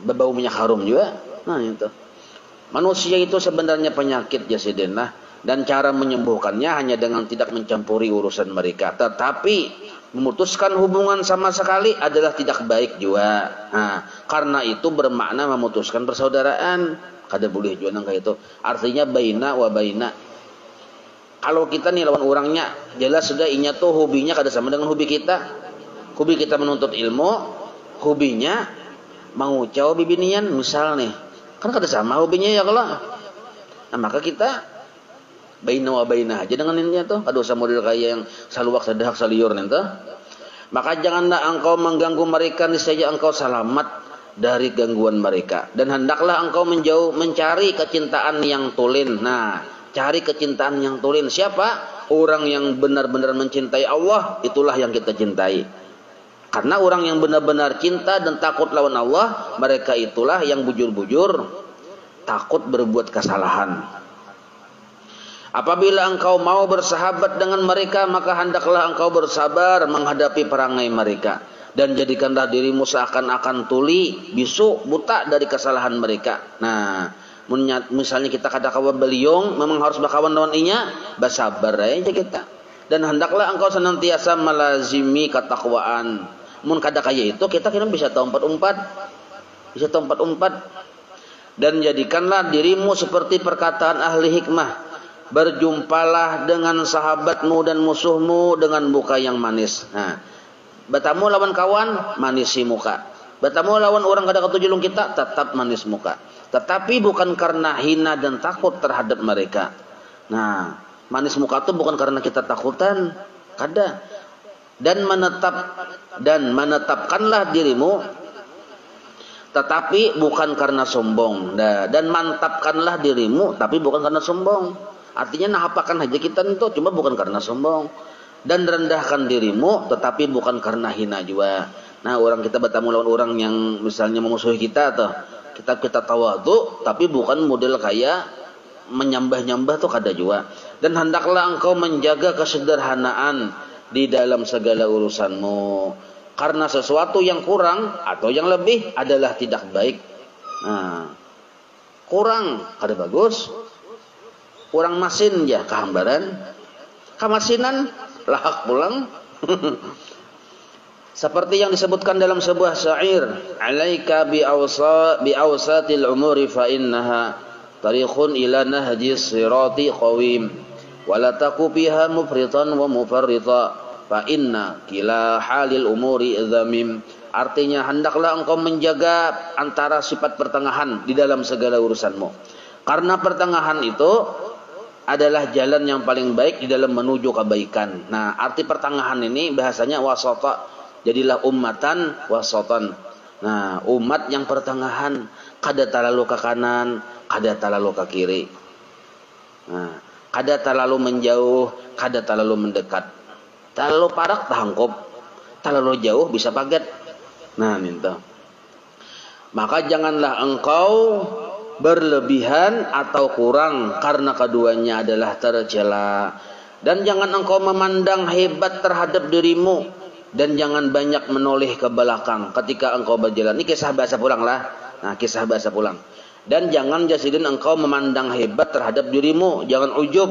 berbau minyak harum juga. Nah, itu. Manusia itu sebenarnya penyakit jasidin lah. Dan cara menyembuhkannya hanya dengan tidak mencampuri urusan mereka. Tetapi memutuskan hubungan sama sekali adalah tidak baik juga. Nah, karena itu bermakna memutuskan persaudaraan. Kada boleh juga nang kayak itu. Artinya baina wa baina. Kalau kita nih lawan orangnya, jelas sudah inya tuh hobinya kada sama dengan hobi kita. Hobi kita menuntut ilmu, hobinya mau jauh bibinian misal nih. Kan kada sama hobinya ya kalau. Nah, maka kita baina wa baina aja dengan ini tuh. Kada usah model kayak yang saluwak sadahak saliur nih tuh. Maka janganlah engkau mengganggu mereka, niscaya engkau selamat dari gangguan mereka. Dan hendaklah engkau mencari kecintaan yang tulen. Nah, cari kecintaan yang tulen. Siapa? Orang yang benar-benar mencintai Allah, itulah yang kita cintai. Karena orang yang benar-benar cinta dan takut lawan Allah, mereka itulah yang bujur-bujur takut berbuat kesalahan. Apabila engkau mau bersahabat dengan mereka, maka hendaklah engkau bersabar menghadapi perangai mereka. Dan jadikanlah dirimu seakan-akan tuli, bisu, buta dari kesalahan mereka. Nah, misalnya kita kada kawa beliung, memang harus berkawan lawan inya, bersabar aja kita. Dan hendaklah engkau senantiasa melazimi ketakwaan. Mun kada kaya itu, kita kira bisa tahu umpat-umpat. Bisa tahu umpat-umpat. Dan jadikanlah dirimu seperti perkataan ahli hikmah. Berjumpalah dengan sahabatmu dan musuhmu dengan muka yang manis. Nah, batamu lawan kawan, manisi muka. Batamu lawan orang kada ketujulung kita, tetap manis muka. Tetapi bukan karena hina dan takut terhadap mereka. Nah, manis muka itu bukan karena kita takutan, kada. Dan menetapkanlah dirimu, tetapi bukan karena sombong. Nah, dan mantapkanlah dirimu, tapi bukan karena sombong. Artinya nahapakan aja kita itu, cuma bukan karena sombong. Dan rendahkan dirimu, tetapi bukan karena hina juga. Nah, orang kita bertemu lawan orang yang misalnya memusuhi kita, atau kita tawadu, tapi bukan model kayak menyambah-nyambah tuh kada juga. Dan hendaklah engkau menjaga kesederhanaan di dalam segala urusanmu. Karena sesuatu yang kurang atau yang lebih adalah tidak baik. Nah, kurang kada bagus. Kurang masin ya kehambaran. Kamasinan lahak pulang. Seperti yang disebutkan dalam sebuah syair, "Alaika bi awsatil umuri fa innaha tariqun ila nahji sirati qawim wa la taku biha mufritan wa mufarrita fa inna kila halil umuri dhamim." Artinya, hendaklah engkau menjaga antara sifat pertengahan di dalam segala urusanmu. Karena pertengahan itu adalah jalan yang paling baik di dalam menuju kebaikan. Nah, arti pertengahan ini bahasanya wasata. Jadilah ummatan wasatan. Nah, umat yang pertengahan, kada terlalu ke kanan, kada terlalu ke kiri. Nah, kada terlalu menjauh, kada terlalu mendekat. Terlalu parak tahangkop, terlalu jauh bisa paget. Nah, minta. Maka janganlah engkau berlebihan atau kurang, karena keduanya adalah tercela. Dan jangan engkau memandang hebat terhadap dirimu, dan jangan banyak menoleh ke belakang ketika engkau berjalan. Ini kisah bahasa pulang lah. Nah, kisah bahasa pulang. Dan jangan jasidin engkau memandang hebat terhadap dirimu, jangan ujub.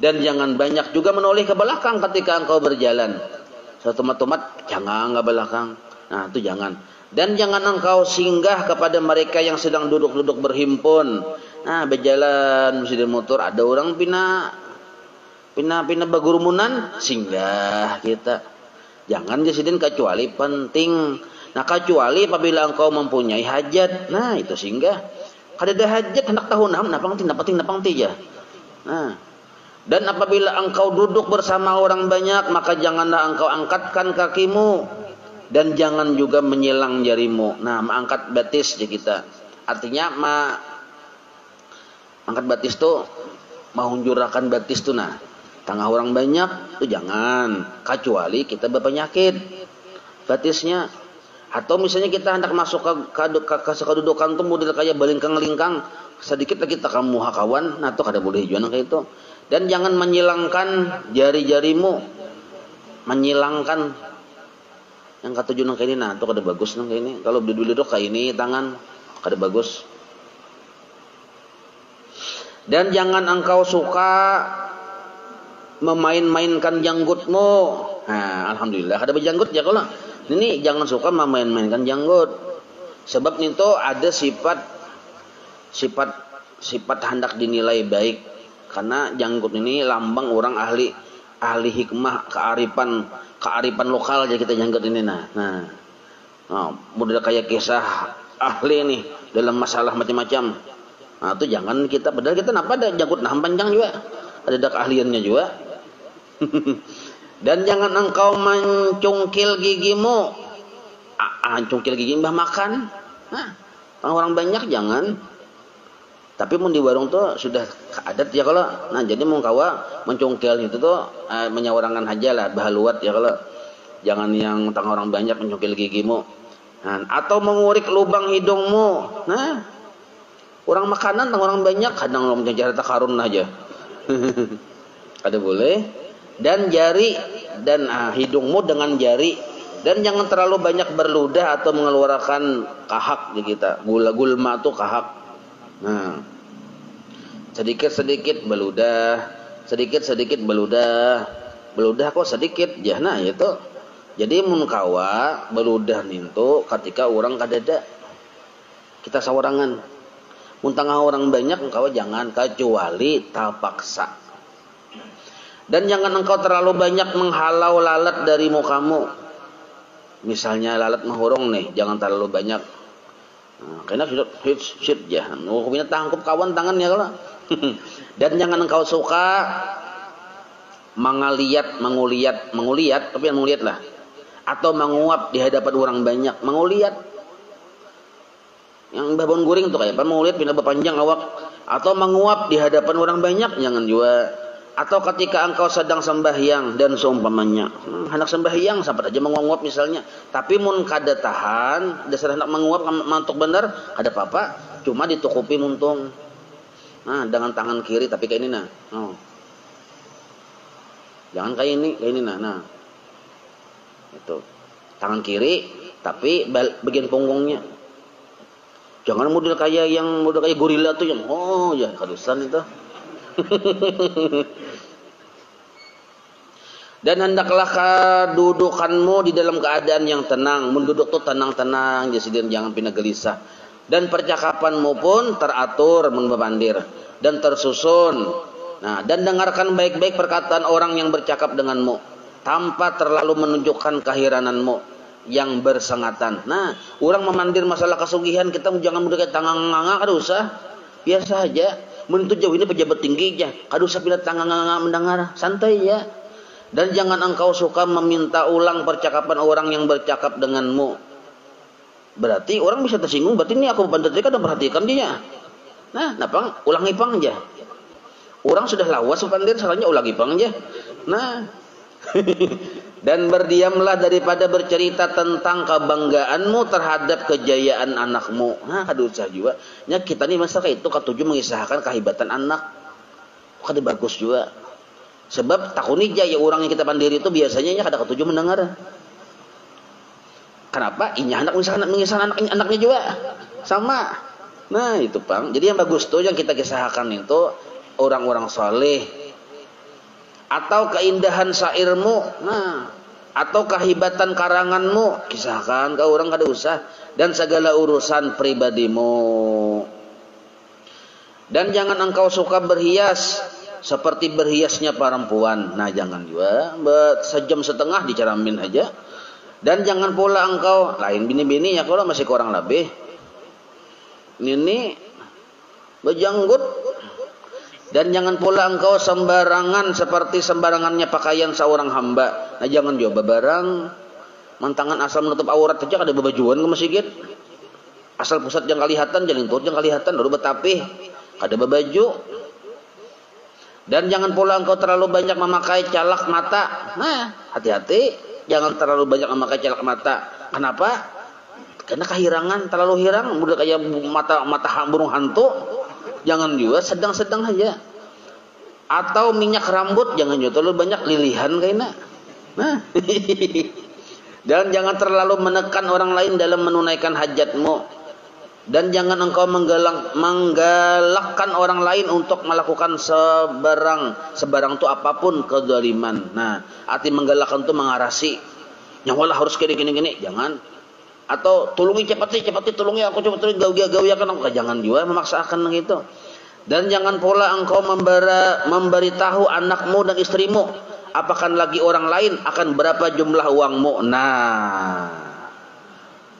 Dan jangan banyak juga menoleh ke belakang ketika engkau berjalan. Setomat-tomat jangan ke belakang. Nah, itu jangan. Dan jangan engkau singgah kepada mereka yang sedang duduk-duduk berhimpun. Nah, berjalan mesti motor, ada orang pina bagurumunan, singgah kita. Jangan jasidin kecuali penting. Nah, kecuali apabila engkau mempunyai hajat. Nah, itu singgah. Kada ada hajat hendak tahu napang ti ya. Nah, dan apabila engkau duduk bersama orang banyak, maka janganlah engkau angkatkan kakimu dan jangan juga menyilang jarimu. Nah, mengangkat batis ya kita. Artinya angkat batis tuh menghunjurakan batis tuh. Nah, tengah orang banyak itu jangan, kecuali kita berpenyakit batisnya. Atau misalnya kita hendak masuk ke kedudukan tuh model kayak balingkang-lingkang, sedikit lagi tak kamu hakawan, nah itu kada boleh jualan kayak itu. Dan jangan menyilangkan jari-jarimu, menyilangkan yang kata junang kayak ini, nah itu kada bagus nang kayak ini. Kalau duduk kayak ini tangan kada bagus. Dan jangan engkau suka memain-mainkan janggutmu. Nah, alhamdulillah ada berjanggut ya kalau. Ini jangan suka memain-mainkan janggut. Sebab itu ada sifat hendak dinilai baik. Karena janggut ini lambang orang ahli hikmah, kearifan lokal aja kita janggut ini. Nah, model kayak kisah ahli nih dalam masalah macam-macam. Nah, itu jangan kita, padahal kita kenapa ada janggut nah panjang juga. Ada keahliannya juga. Dan jangan engkau mencungkil gigimu. Cungkil gigi mbah makan. Nah, orang banyak jangan. Tapi mun di warung tuh sudah adat ya kalau. Nah, jadi mun kawa mencungkil itu tuh menyawarangkan aja lah bahaluat ya kalau. Jangan yang tengah orang banyak mencungkil gigimu. Nah, atau mengurik lubang hidungmu. Nah, orang makanan tengah orang banyak kadang lo mencari takarun aja. Ada boleh. Dan jari dan hidungmu dengan jari. Dan jangan terlalu banyak berludah atau mengeluarkan kahak di kita. Gulma tuh kahak. Nah, sedikit-sedikit beludah, sedikit-sedikit beludah. Beludah kok sedikit ya. Nah, itu. Jadi mun kawa beludah nintu ketika orang kadada. Kita sawarangan. Mun tengah orang banyak kawa jangan, kecuali terpaksa. Dan jangan engkau terlalu banyak menghalau lalat dari mukamu. Misalnya lalat mahurung nih, jangan terlalu banyak. Nah, karena shit ya. Hukumnya tangkup kawan tangan ya kalau. Dan jangan engkau suka menguliat, tapi yang menguliat lah. Atau menguap di hadapan orang banyak, menguliat. Yang babon guring tuh kayak apa? Menguliat pindah berpanjang awak. Atau menguap di hadapan orang banyak, jangan juga. Atau ketika engkau sedang sembahyang dan seumpamanya, hendak sembahyang sampai aja menguap misalnya, tapi mun kada tahan, dasar hendak menguap mantuk bener, kada apa-apa, cuma ditukupi muntung. Nah, dengan tangan kiri tapi kayak ini nah. Oh. Jangan kayak ini nah. Itu. Tangan kiri tapi bagian punggungnya. Jangan model kayak gorila tuh yang ya kadusan itu. Dan hendaklah kedudukanmu di dalam keadaan yang tenang. Menduduk tuh tenang-tenang, jangan pindah gelisah. Dan percakapanmu pun teratur, membandir dan tersusun. Nah, dan dengarkan baik-baik perkataan orang yang bercakap denganmu, tanpa terlalu menunjukkan keherananmu yang bersengatan. Nah, orang memandir masalah kesugihan, kita jangan mendekat tangan-tangan, kada usah. Biasa aja. Menentu jauh ini pejabat tinggi aja, kada usah pindah tangan-tangan mendengar, santai ya. Dan jangan engkau suka meminta ulang percakapan orang yang bercakap denganmu. Berarti orang bisa tersinggung, berarti ini aku bantu kada perhatikan dia. Nah, napang ulangi pang aja. Orang sudah lawas pandir, salahnya ulangi pang aja. Nah, dan berdiamlah daripada bercerita tentang kebanggaanmu terhadap kejayaan anakmu. Nah, kada usah juga. Ya, kita nih masa kayak itu ketujuh mengisahkan kehebatan anak. Kada bagus juga. Sebab takuni jaya orang yang kita pandiri itu biasanya ya kada ketujuh mendengar. Kenapa? Inya anak mengisahkan anaknya juga sama. Nah, itu pang. Jadi yang bagus tuh yang kita kisahkan itu orang-orang soleh, atau keindahan syairmu, nah, atau kehebatan karanganmu, kisahkan ke orang kada usah, dan segala urusan pribadimu. Dan jangan engkau suka berhias seperti berhiasnya perempuan. Nah, jangan juga sejam setengah diceramin aja. Dan jangan pula engkau lain bini-bini ya kalau masih kurang lebih. Ini bejanggut. Dan jangan pula engkau sembarangan seperti sembarangannya pakaian seorang hamba. Nah, jangan juga barang mantangan asal menutup aurat saja kada bebajuan ke masjid. Asal pusat yang kelihatan, jalan turut yang kelihatan, baru betapih kada bebaju. Dan jangan pula engkau terlalu banyak memakai calak mata. Nah, hati-hati, jangan terlalu banyak memakai calak mata. Kenapa? Karena kehirangan, terlalu hirang, udah kayak mata burung hantu. Jangan juga, sedang-sedang aja. Atau minyak rambut, jangan juga terlalu banyak lilihan kayaknya. Nah, dan jangan terlalu menekan orang lain dalam menunaikan hajatmu. Dan jangan engkau menggalakkan orang lain untuk melakukan sebarang itu apapun kezaliman. Nah, arti menggalakkan itu mengarasi. Nyawalah harus gini, jangan. Atau tulungi cepati tulungi aku cepat gau-gau kan aku jangan juga memaksakan gitu. Dan jangan pula engkau memberitahu anakmu dan istrimu apakan lagi orang lain akan berapa jumlah uangmu. Nah,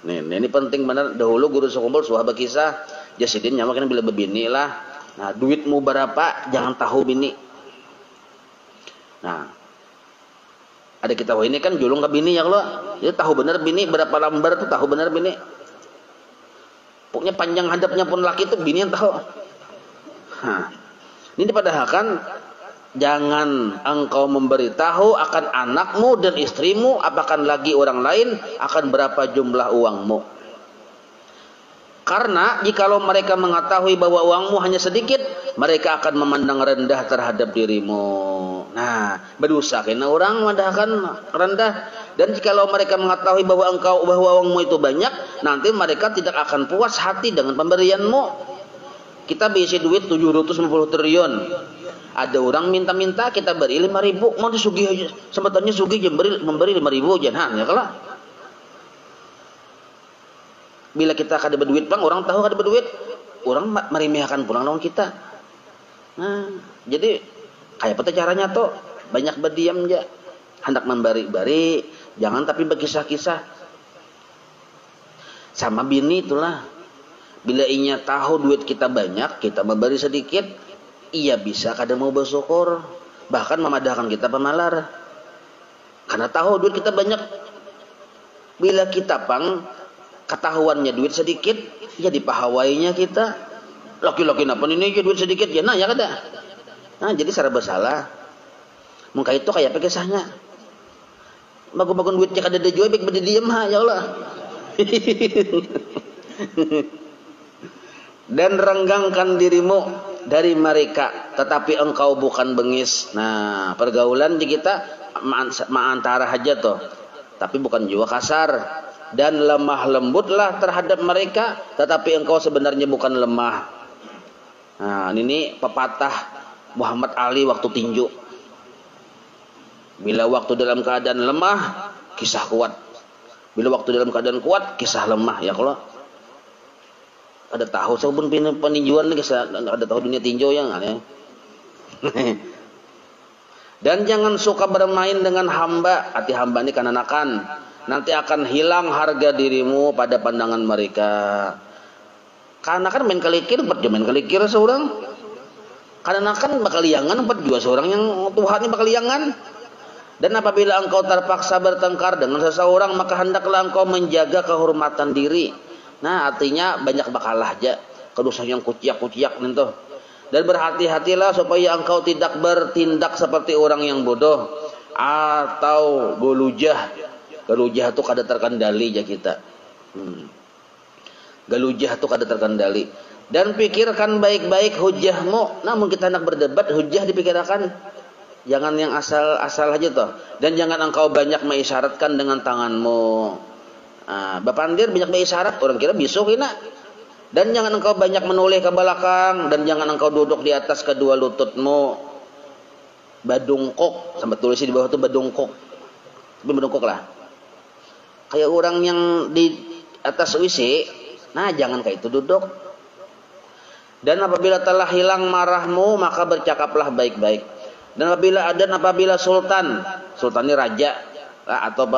ini penting benar. Dahulu guru sekumpul sahabat kisah Jasidin nyamakan bila bebini lah. Nah, duitmu berapa jangan tahu bini. Nah, ada kita ini kan julung ke bini ya kalau dia tahu benar bini berapa lembar tuh tahu benar bini. Pokoknya panjang hadapnya pun laki itu bini yang tahu. Ini padahal kan jangan engkau memberitahu akan anakmu dan istrimu apakan lagi orang lain akan berapa jumlah uangmu. Karena jikalau mereka mengetahui bahwa uangmu hanya sedikit, mereka akan memandang rendah terhadap dirimu. Nah, berdosa karena orang memandangkan rendah. Dan jikalau mereka mengetahui bahwa uangmu itu banyak, nanti mereka tidak akan puas hati dengan pemberianmu. Kita bisi duit 750 triliun. Ada orang minta-minta kita beri 5.000, mau disugih aja. Sempatannya sugih memberi 5.000 jangan ya kalau. Bila kita kada berduit bang, orang tahu kada berduit, orang meremehkan pulang lawan kita. Nah, jadi kayak apa caranya tuh? Banyak berdiam aja, hendak memberi-beri, jangan tapi berkisah-kisah. Sama bini itulah. Bila inya tahu duit kita banyak, kita memberi sedikit, ia bisa kada mau bersyukur, bahkan memadahkan kita pemalar. Karena tahu duit kita banyak. Bila kita pang ketahuannya duit sedikit, ya dipahawainya kita. Laki-laki napa ini duit sedikit ya nah ya kada. Nah, jadi secara bersalah. Mungkin itu kayak apa kisahnya? Bagus-bagus duitnya kada ada jual baik berdiam ha ya Allah. Dan renggangkan dirimu dari mereka, tetapi engkau bukan bengis. Nah, pergaulan di kita antara aja tuh, tapi bukan juga kasar. Dan lemah lembutlah terhadap mereka, tetapi engkau sebenarnya bukan lemah. Nah, ini pepatah Muhammad Ali waktu tinju. Bila waktu dalam keadaan lemah, kisah kuat. Bila waktu dalam keadaan kuat, kisah lemah. Ya kalau ada tahu sabun peninjuan nih, kisah ada tahu dunia tinjau yang aneh. Dan jangan suka bermain dengan hamba. Hati hamba ini kananakan. Nanti akan hilang harga dirimu pada pandangan mereka. Karena kan main kalikir, main kalikir seorang. Karena kan bakal liangan, juga seorang yang Tuhannya bakal liangan. Dan apabila engkau terpaksa bertengkar dengan seseorang, maka hendaklah engkau menjaga kehormatan diri. Nah, artinya banyak bakalah aja kedosa yang kuciak-kuciak nih tuh. Dan berhati-hatilah supaya engkau tidak bertindak seperti orang yang bodoh atau golujah. Golujah itu kada terkendali ya kita. Golujah itu kada terkendali. Dan pikirkan baik-baik hujahmu. Namun kita hendak berdebat, hujah dipikirkan. Jangan yang asal-asal aja toh. Dan jangan engkau banyak mengisyaratkan dengan tanganmu. Bapak Andir banyak mengisyarat, orang kira besok ini. Dan jangan engkau banyak menoleh ke belakang. Dan jangan engkau duduk di atas kedua lututmu. Badungkok. Sampai tulis di bawah itu badungkok. Tapi badungkok lah. Kayak orang yang di atas WC. Nah jangan kayak itu duduk. Dan apabila telah hilang marahmu, maka bercakaplah baik-baik. Dan apabila sultan ini raja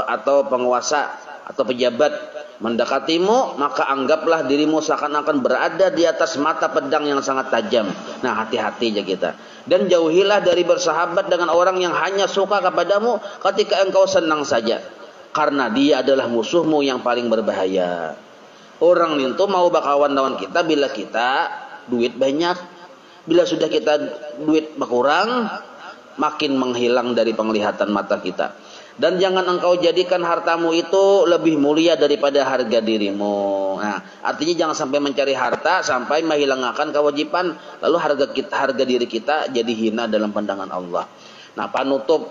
atau penguasa atau pejabat mendekatimu, maka anggaplah dirimu seakan-akan berada di atas mata pedang yang sangat tajam. Nah, hati-hati aja kita. Dan jauhilah dari bersahabat dengan orang yang hanya suka kepadamu ketika engkau senang saja, karena dia adalah musuhmu yang paling berbahaya. Orang itu mau bakawan lawan kita bila kita duit banyak. Bila sudah kita duit berkurang, makin menghilang dari penglihatan mata kita. Dan jangan engkau jadikan hartamu itu lebih mulia daripada harga dirimu. Nah, artinya jangan sampai mencari harta sampai menghilangkan kewajiban, lalu harga diri kita jadi hina dalam pandangan Allah. Nah, panutup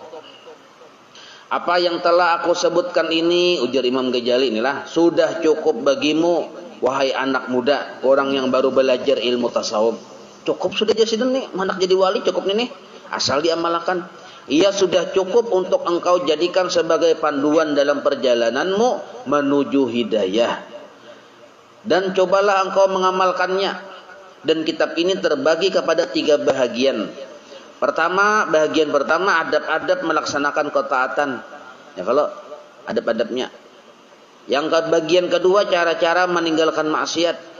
apa yang telah aku sebutkan ini, ujar Imam Ghazali, inilah sudah cukup bagimu wahai anak muda, orang yang baru belajar ilmu tasawuf. Cukup sudah jadi nih, anak jadi wali cukup nih, asal diamalkan. Ia sudah cukup untuk engkau jadikan sebagai panduan dalam perjalananmu menuju hidayah. Dan cobalah engkau mengamalkannya. Dan kitab ini terbagi kepada 3 bahagian. Bahagian pertama adab-adab melaksanakan ketaatan. Ya kalau adab-adabnya. Yang bagian kedua cara-cara meninggalkan maksiat.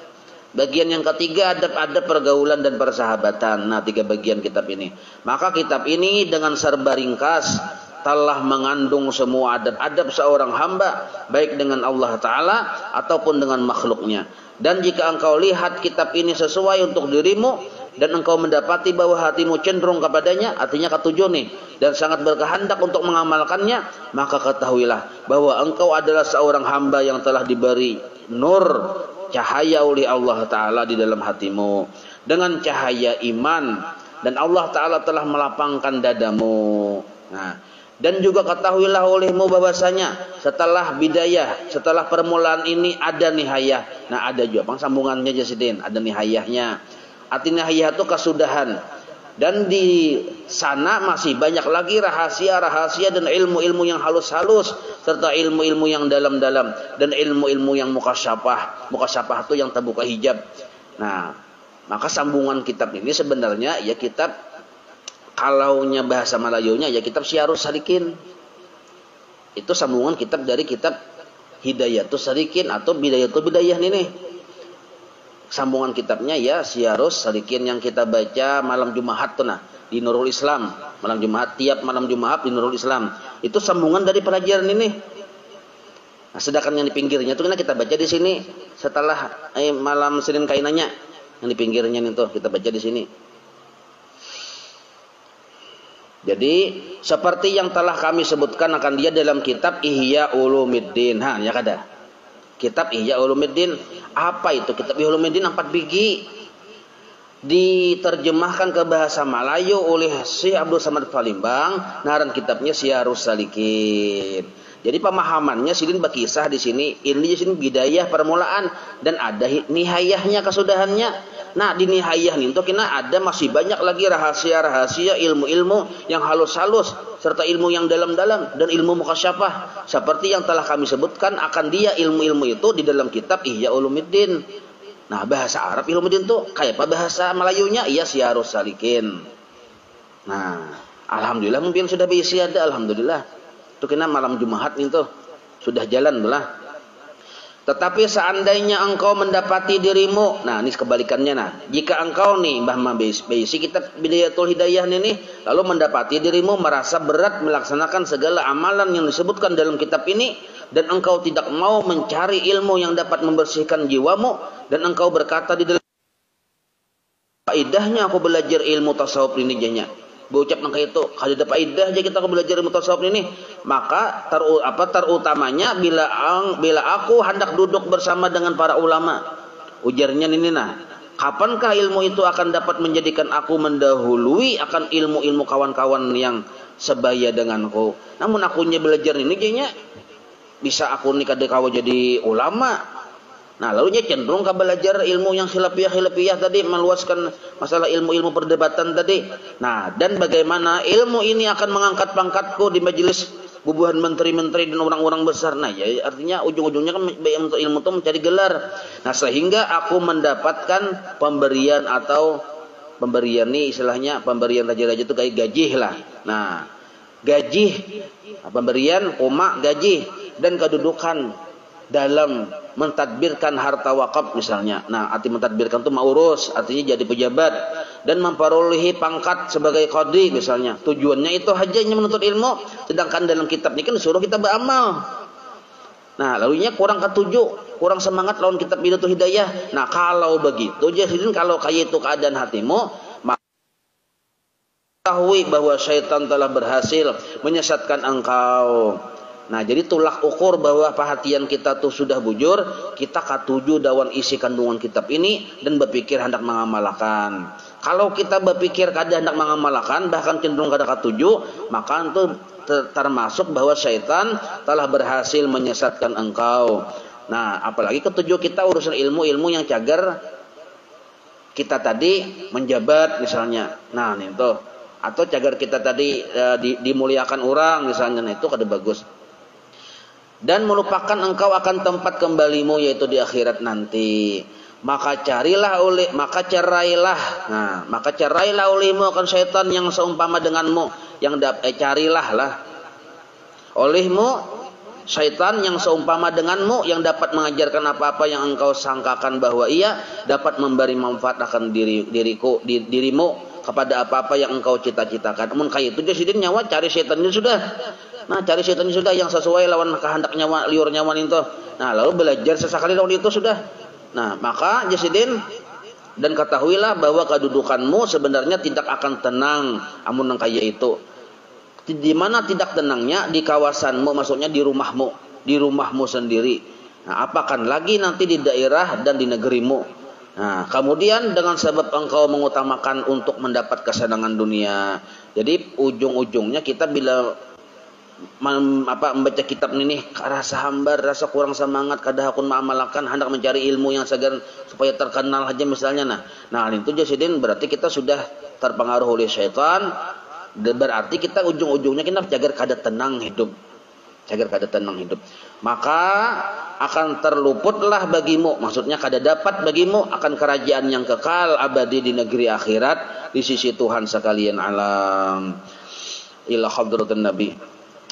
Bagian yang ketiga adab-adab pergaulan dan persahabatan. Nah, 3 bagian kitab ini. Maka kitab ini dengan serba ringkas telah mengandung semua adab-adab seorang hamba, baik dengan Allah Ta'ala ataupun dengan makhluknya. Dan jika engkau lihat kitab ini sesuai untuk dirimu, dan engkau mendapati bahwa hatimu cenderung kepadanya, artinya ketujuh nih, dan sangat berkehendak untuk mengamalkannya, maka ketahuilah bahwa engkau adalah seorang hamba yang telah diberi nur, cahaya oleh Allah Ta'ala di dalam hatimu dengan cahaya iman, dan Allah Ta'ala telah melapangkan dadamu. Nah, dan juga ketahuilah olehmu bahwasanya setelah bidayah, setelah permulaan ini ada nihayah. Nah, ada juga sambungannya Jasidin, ada nihayahnya. Arti nihayah itu kesudahan. Dan di sana masih banyak lagi rahasia-rahasia dan ilmu-ilmu yang halus-halus, serta ilmu-ilmu yang dalam-dalam, dan ilmu-ilmu yang mukasyafah. Mukasyafah itu yang terbuka hijab. Nah, maka sambungan kitab ini sebenarnya ya kitab, kalaunya bahasa Melayunya ya kitab Syiarus Salikin. Itu sambungan kitab dari kitab Hidayatus Salikin atau Bidayatul Bidayah nih. Sambungan kitabnya ya Syiarus Salikin yang kita baca malam Jumat tuh, nah di Nurul Islam, malam Jumat, tiap malam Jumat di Nurul Islam. Itu sambungan dari pelajaran ini. Nah, sedangkan yang di pinggirnya itu kita baca di sini setelah malam Senin Kainanya. Yang di pinggirnya itu kita baca di sini. Jadi seperti yang telah kami sebutkan akan dia dalam kitab Ihya Ulumuddin. Ya kada. Kitab Ihya Ulumuddin. Apa itu kitab Ihya Ulumuddin? 4 biji. Diterjemahkan ke bahasa Melayu oleh Syekh Abdul Samad Palembang. Naran kitabnya Syiarus Salikin. Jadi pemahamannya sidin berkisah di sini. Ini di sini bidayah permulaan dan ada nihayahnya, kesudahannya. Nah di nihayah nih tuh kena ada masih banyak lagi rahasia-rahasia ilmu-ilmu yang halus-halus serta ilmu yang dalam-dalam dan ilmu mukasyafah seperti yang telah kami sebutkan akan dia ilmu-ilmu itu di dalam kitab Ihya Ulumuddin. Nah bahasa Arab Ulumuddin tuh kayak apa bahasa Melayunya? Iya Syiarus Salikin. Nah alhamdulillah mungkin sudah berisi ada alhamdulillah. Itu kena malam Jumat nih tuh sudah jalan lah. Tetapi seandainya engkau mendapati dirimu, nah ini kebalikannya nah. Jika engkau nih Mbah Mabeisi kitab Bidayatul Hidayah ini lalu mendapati dirimu merasa berat melaksanakan segala amalan yang disebutkan dalam kitab ini dan engkau tidak mau mencari ilmu yang dapat membersihkan jiwamu dan engkau berkata di dalam faedahnya aku belajar ilmu tasawuf ini jahnya. Berucap nangka itu kada dapat faedah aja kita belajar ilmu tasawuf ini, maka terutamanya bila aku hendak duduk bersama dengan para ulama. Ujarnya ini nah, kapankah ilmu itu akan dapat menjadikan aku mendahului akan ilmu-ilmu kawan-kawan yang sebaya denganku. Namun akunya belajar ini kayaknya bisa aku nih kada kawa jadi ulama. Nah lalunya cenderung ke belajar ilmu yang khilafiyah tadi, meluaskan masalah ilmu-ilmu perdebatan tadi. Nah dan bagaimana ilmu ini akan mengangkat pangkatku di majelis bubuhan menteri-menteri dan orang-orang besar. Nah ya artinya ujung-ujungnya kan untuk ilmu itu mencari gelar. Nah sehingga aku mendapatkan pemberian atau pemberian nih istilahnya pemberian raja-raja itu kayak gaji lah. Nah gaji pemberian koma gaji dan kedudukan dalam mentadbirkan harta wakaf misalnya. Nah, arti mentadbirkan itu mengurus, artinya jadi pejabat dan memperolehi pangkat sebagai qadhi misalnya. Tujuannya itu hanya menuntut ilmu, sedangkan dalam kitab ini kan disuruh kita beramal. Nah, lalunya kurang ketujuh, kurang semangat lawan kitab Bidayatul Hidayah. Nah, kalau begitu, jadi kalau kayak itu keadaan hatimu, maka ketahui bahwa syaitan telah berhasil menyesatkan engkau. Nah jadi tulak ukur bahwa perhatian kita tuh sudah bujur, kita katuju dawan isi kandungan kitab ini dan berpikir hendak mengamalkan. Kalau kita berpikir kada hendak mengamalkan, bahkan cenderung kada katuju, maka itu termasuk bahwa syaitan telah berhasil menyesatkan engkau. Nah apalagi ketujuh kita urusan ilmu-ilmu yang cagar kita tadi menjabat misalnya. Nah nih tuh atau cagar kita tadi dimuliakan orang misalnya, nah itu kada bagus. Dan melupakan engkau akan tempat kembalimu yaitu di akhirat nanti. Maka cerailah olehmu akan syaitan yang seumpama denganmu, yang carilah lah olehmu syaitan yang seumpama denganmu yang dapat mengajarkan apa-apa yang engkau sangkakan bahwa ia dapat memberi manfaat akan dirimu kepada apa-apa yang engkau cita-citakan. Namun kayak itu jadi nyawa cari syaitannya sudah. Nah cari syaitan sudah yang sesuai lawan kehendak nyawa liur nyawa itu. Nah lalu belajar sesekali lawan itu sudah. Nah maka jasidin dan ketahuilah bahwa kedudukanmu sebenarnya tidak akan tenang amun nang kaya itu. Di mana tidak tenangnya? Di kawasanmu, maksudnya di rumahmu sendiri. Nah apakan lagi nanti di daerah dan di negerimu. Nah kemudian dengan sebab engkau mengutamakan untuk mendapat kesenangan dunia. Jadi ujung-ujungnya kita bila membaca kitab ini rasa hambar, rasa kurang semangat, kada hakun mengamalkan, hendak mencari ilmu yang segar supaya terkenal aja misalnya. Nah itu jasidin berarti kita sudah terpengaruh oleh syaitan. Berarti kita ujung-ujungnya kita jaga kada tenang hidup. Maka akan terluputlah bagimu, maksudnya kada dapat bagimu akan kerajaan yang kekal abadi di negeri akhirat di sisi Tuhan sekalian alam. Ila hadratin Nabi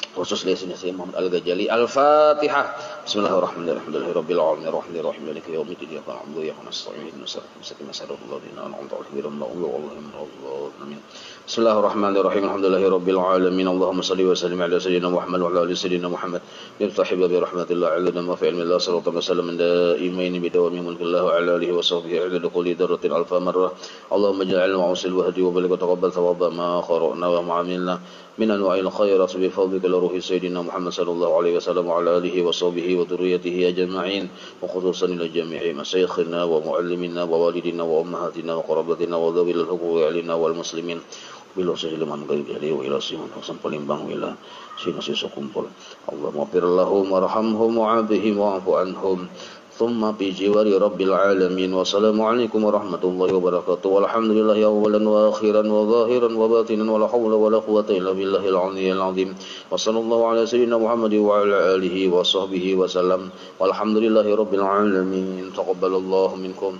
khusus lesnya Syekh Muhammad Al-Ghazali. Al-Fatihah. Bismillahirrahmanirrahim. Alhamdulillahirabbil alamin arrahmanirrahim maliki yaumiddin iyyaka na'budu wa iyyaka nasta'in ihdinas siratal ladzina an'amta 'alaihim amin. Bismillahirrahmanirrahim. Alhamdulillahirabbil alamin. Allahumma shalli wa sallim ala sayyidina Muhammad wa ala ali sayyidina Muhammad. Yaftahiba bi rahmatillah 'ala ma fi ilmillah sallallahu alaihi wasallam daimain bi dawami mulkillah wa ala alihi wa sahbihi 'ala kulli daratin alfa marrah. Allahumma ij'alna ma'usil wahdi wa baligh taqabbal thawaba ma qara'na wa ma 'amilna min anwa'il khairat bi fadlika ruhi sayyidina Muhammad sallallahu alaihi wasallam wa ala alihi wa sahbihi wa dhurriyyatihi ajma'in wa khususan ila jami'i masyayikhina wa muallimina wa walidina wa ummahatina wa qarabatina wa dhawil al-huquqi alina wal muslimin bila sehiliman ghaib jali wa ila siman hasan palimbang wila sinasi sukumpul. Allahumma firlahum warhamhum wa'afihim wa'afu anhum ثم في جوار رب العالمين. والسلام عليكم ورحمة الله وبركاته. والحمد لله أولا وآخرا وظاهرا وباطنا ولا حول ولا قوة إلا بالله العلي العظيم. وصلى الله على سيدنا محمد وعلى آله وصحبه وسلم. والحمد لله رب العالمين. تقبل الله منكم.